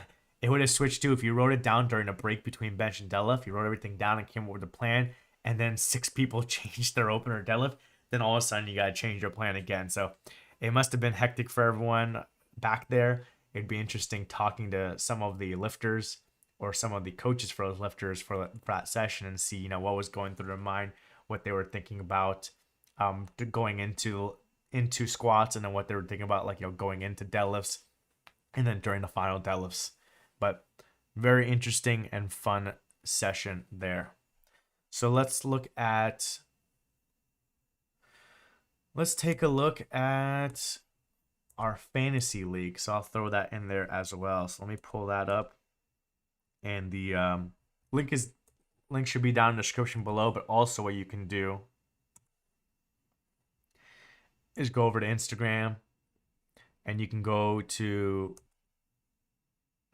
have switched too if you wrote it down during a break between bench and deadlift. You wrote everything down and came up with a plan. And then 6 people changed their opener deadlift. Then all of a sudden you got to change your plan again. So it must have been hectic for everyone back there. It'd be interesting talking to some of the lifters or some of the coaches for those lifters for that session and see, what was going through their mind, what they were thinking about going into squats, and then what they were thinking about, like, going into deadlifts and then during the final deadlifts. But very interesting and fun session there. So let's take a look at our fantasy league. So I'll throw that in there as well. So let me pull that up. And the link should be down in the description below, but also what you can do is go over to Instagram and you can go to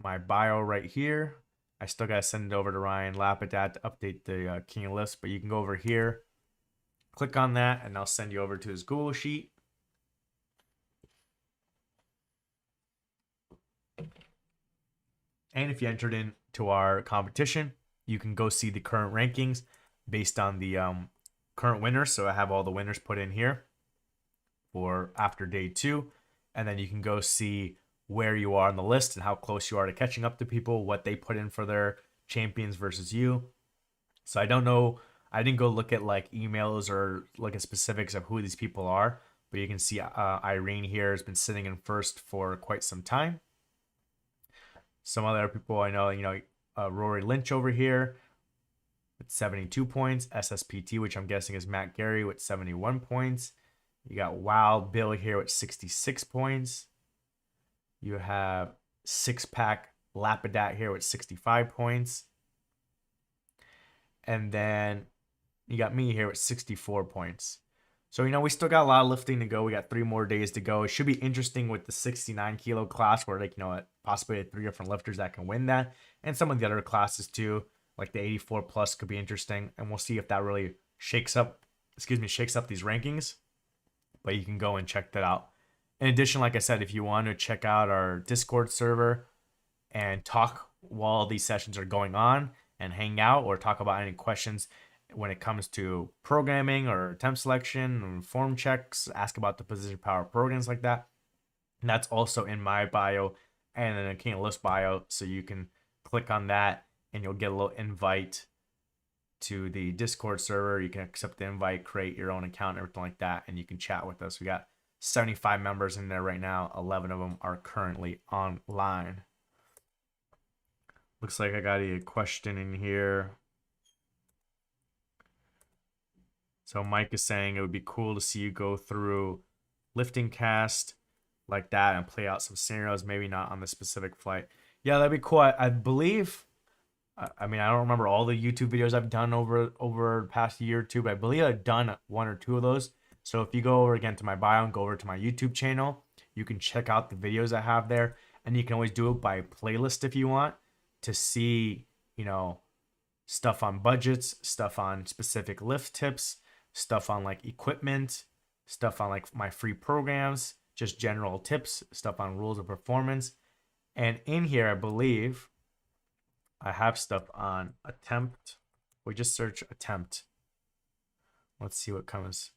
my bio right here. I still got to send it over to Ryan Lapidat to update the King of Lifts, but you can go over here, click on that, and I'll send you over to his Google Sheet. And if you entered into our competition, you can go see the current rankings based on the current winners. So I have all the winners put in here. for after day 2, and then you can go see where you are on the list and how close you are to catching up to people, what they put in for their champions versus you. So I don't know, I didn't go look at like emails or look at specifics of who these people are, but you can see Irene here has been sitting in first for quite some time. Some other people I know, Rory Lynch over here with 72 points, SSPT, which I'm guessing is Matt Gary, with 71 points. You got Wild Bill here with 66 points. You have Six Pack Lapidat here with 65 points. And then you got me here with 64 points. So, we still got a lot of lifting to go. We got 3 more days to go. It should be interesting with the 69 kilo class where, possibly 3 different lifters that can win that. And some of the other classes too, like the 84 plus could be interesting. And we'll see if that really shakes up these rankings. But you can go and check that out. In addition, like I said, if you want to check out our Discord server and talk while these sessions are going on and hang out or talk about any questions when it comes to programming or attempt selection and form checks, ask about the position power programs like that. And that's also in my bio and in the King of Lifts bio. So you can click on that and you'll get a little invite to the Discord server. You can accept the invite, create your own account, everything like that, and you can chat with us. We got 75 members in there right now. 11 of them are currently online. Looks like I got a question in here. So Mike is saying it would be cool to see you go through lifting cast like that and play out some scenarios, maybe not on the specific flight. Yeah, that'd be cool. I believe, I mean, I don't remember all the YouTube videos I've done over the past year or two, but I believe I've done 1 or 2 of those. So if you go over again to my bio and go over to my YouTube channel, you can check out the videos I have there. And you can always do it by playlist if you want to see, stuff on budgets, stuff on specific lift tips, stuff on like equipment, stuff on like my free programs, just general tips, stuff on rules of performance. And in here, I believe I have stuff on attempt. We just search attempt. Let's see what comes.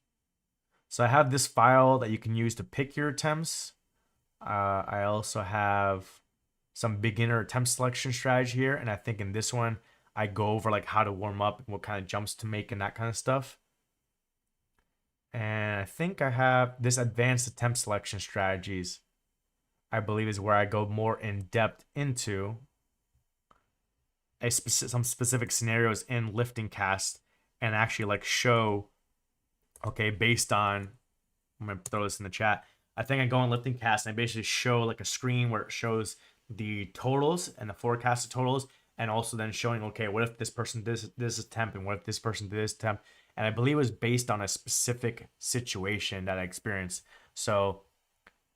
So I have this file that you can use to pick your attempts. I also have some beginner attempt selection strategy here. And I think in this one, I go over like how to warm up and what kind of jumps to make and that kind of stuff. And I think I have this advanced attempt selection strategies, I believe is where I go more in depth into some specific scenarios in lifting cast and actually like show, okay, based on, I'm going to throw this in the chat. I think I go on lifting cast and I basically show like a screen where it shows the totals and the forecasted totals, and also then showing, okay, what if this person did this attempt and what if this person did this attempt. And I believe it was based on a specific situation that I experienced. So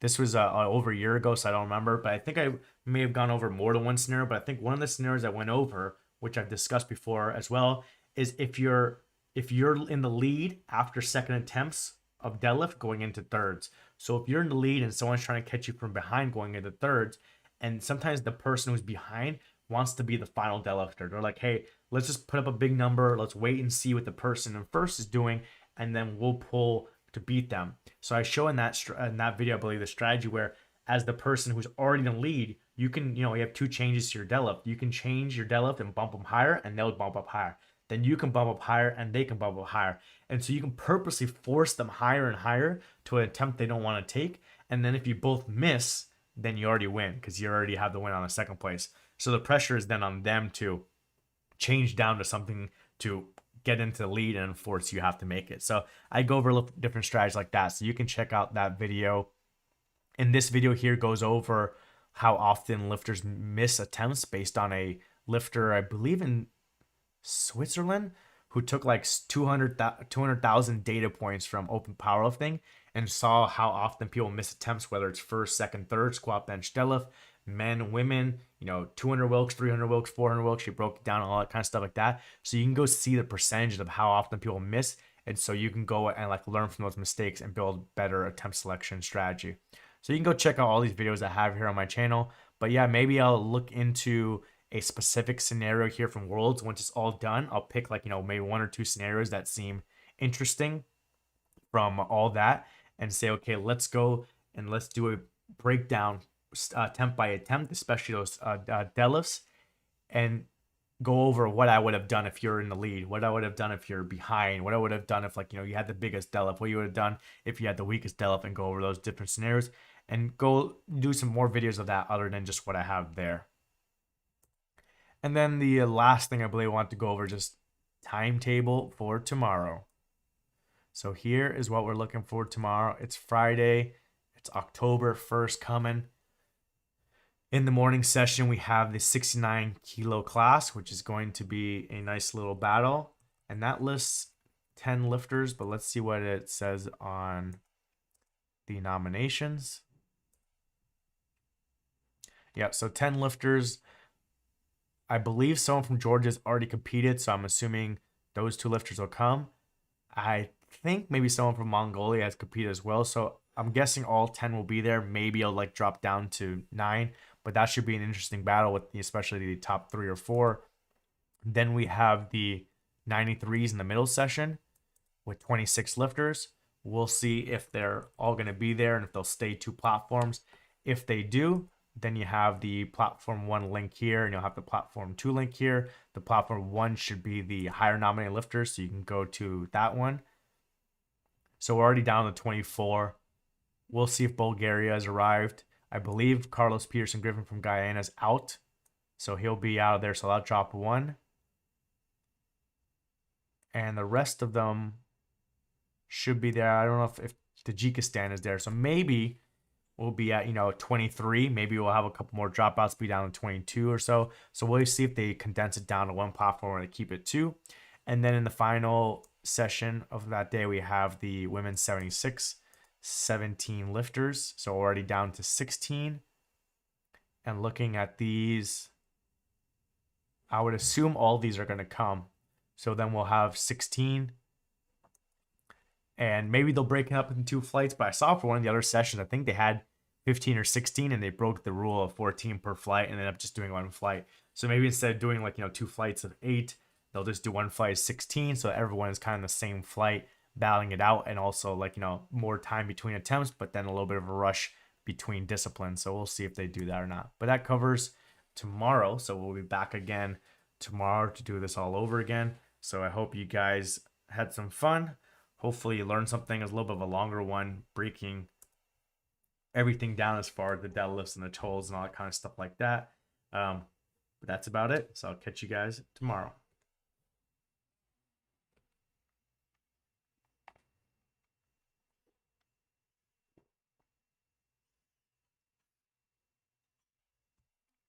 this was over a year ago, so I don't remember, but I think I may have gone over more than one scenario. But I think one of the scenarios I went over, which I've discussed before as well, is if you're in the lead after second attempts of deadlift going into thirds. So if you're in the lead and someone's trying to catch you from behind going into thirds, and sometimes the person who's behind wants to be the final deadlifter. They're like, hey, let's just put up a big number. Let's wait and see what the person in first is doing, and then we'll pull to beat them. So I show in that video, I believe, the strategy where as the person who's already in the lead, you can, you have 2 changes to your deadlift. You can change your deadlift and bump them higher, and they'll bump up higher. Then you can bump up higher, and they can bump up higher. And so you can purposely force them higher and higher to an attempt they don't want to take. And then if you both miss, then you already win because you already have the win on the second place. So the pressure is then on them to change down to something to get into the lead and force you have to make it. So I go over different strategies like that. So you can check out that video. And this video here goes over how often lifters miss attempts based on a lifter, I believe in Switzerland, who took like 200,000 data points from open powerlifting and saw how often people miss attempts, whether it's first, second, third, squat, bench, deadlift, men, women, 200 Wilks, 300 Wilks, 400 Wilks. She broke it down, all that kind of stuff like that. So you can go see the percentage of how often people miss. And so you can go and like learn from those mistakes and build better attempt selection strategy. So you can go check out all these videos I have here on my channel. But yeah, maybe I'll look into a specific scenario here from Worlds. Once it's all done, I'll pick like, maybe 1 or 2 scenarios that seem interesting from all that. and say, okay, let's go and let's do a breakdown attempt by attempt, especially those deadlifts, and go over what I would have done if you're in the lead, what I would have done if you're behind, what I would have done if, like, you know, you had the biggest deadlift, what you would have done if you had the weakest deadlift, and go over those different scenarios and go do some more videos of that other than just what I have there. And then the last thing I believe I want to go over, just timetable for tomorrow. So here is what we're looking for tomorrow. It's Friday. It's October 1st coming. In the morning session, we have the 69 kilo class, which is going to be a nice little battle. And that lists 10 lifters, but let's see what it says on the nominations. Yeah, so 10 lifters. I believe someone from Georgia's already competed, so I'm assuming those 2 lifters will come. I think maybe someone from Mongolia has competed as well, so I'm guessing all 10 will be there. Maybe I'll like drop down to 9, but that should be an interesting battle with especially the top 3 or 4. Then we have the 93s in the middle session with 26 lifters. We'll see if they're all going to be there and if they'll stay 2 platforms. If they do, then you have the platform 1 link here, and you'll have the platform 2 link here. The platform 1 should be the higher nominated lifters, so you can go to that one. So we're already down to 24. We'll see if Bulgaria has arrived. I believe Carlos Peterson Griffin from Guyana is out, so he'll be out of there, so I'll drop 1. And the rest of them should be there. I don't know if Tajikistan is there, so maybe we'll be at, 23. Maybe we'll have a couple more dropouts, be down to 22 or so. So we'll see if they condense it down to 1 platform or they keep it 2. And then in the final session of that day, we have the women's 76, 17 lifters. So already down to 16. And looking at these, I would assume all these are going to come. So then we'll have 16. And maybe they'll break it up into 2 flights. But I saw for one of the other sessions, I think they had 15 or 16, and they broke the rule of 14 per flight and ended up just doing 1 flight. So maybe instead of doing 2 flights of 8, they'll just do 1 flight of 16. So everyone is kind of the same flight, battling it out, and also more time between attempts, but then a little bit of a rush between disciplines. So we'll see if they do that or not. But that covers tomorrow. So we'll be back again tomorrow to do this all over again. So I hope you guys had some fun. Hopefully you learned something. It's a little bit of a longer one, breaking everything down as far as the deadlifts and the tolls and all that kind of stuff like that. But that's about it. So I'll catch you guys tomorrow.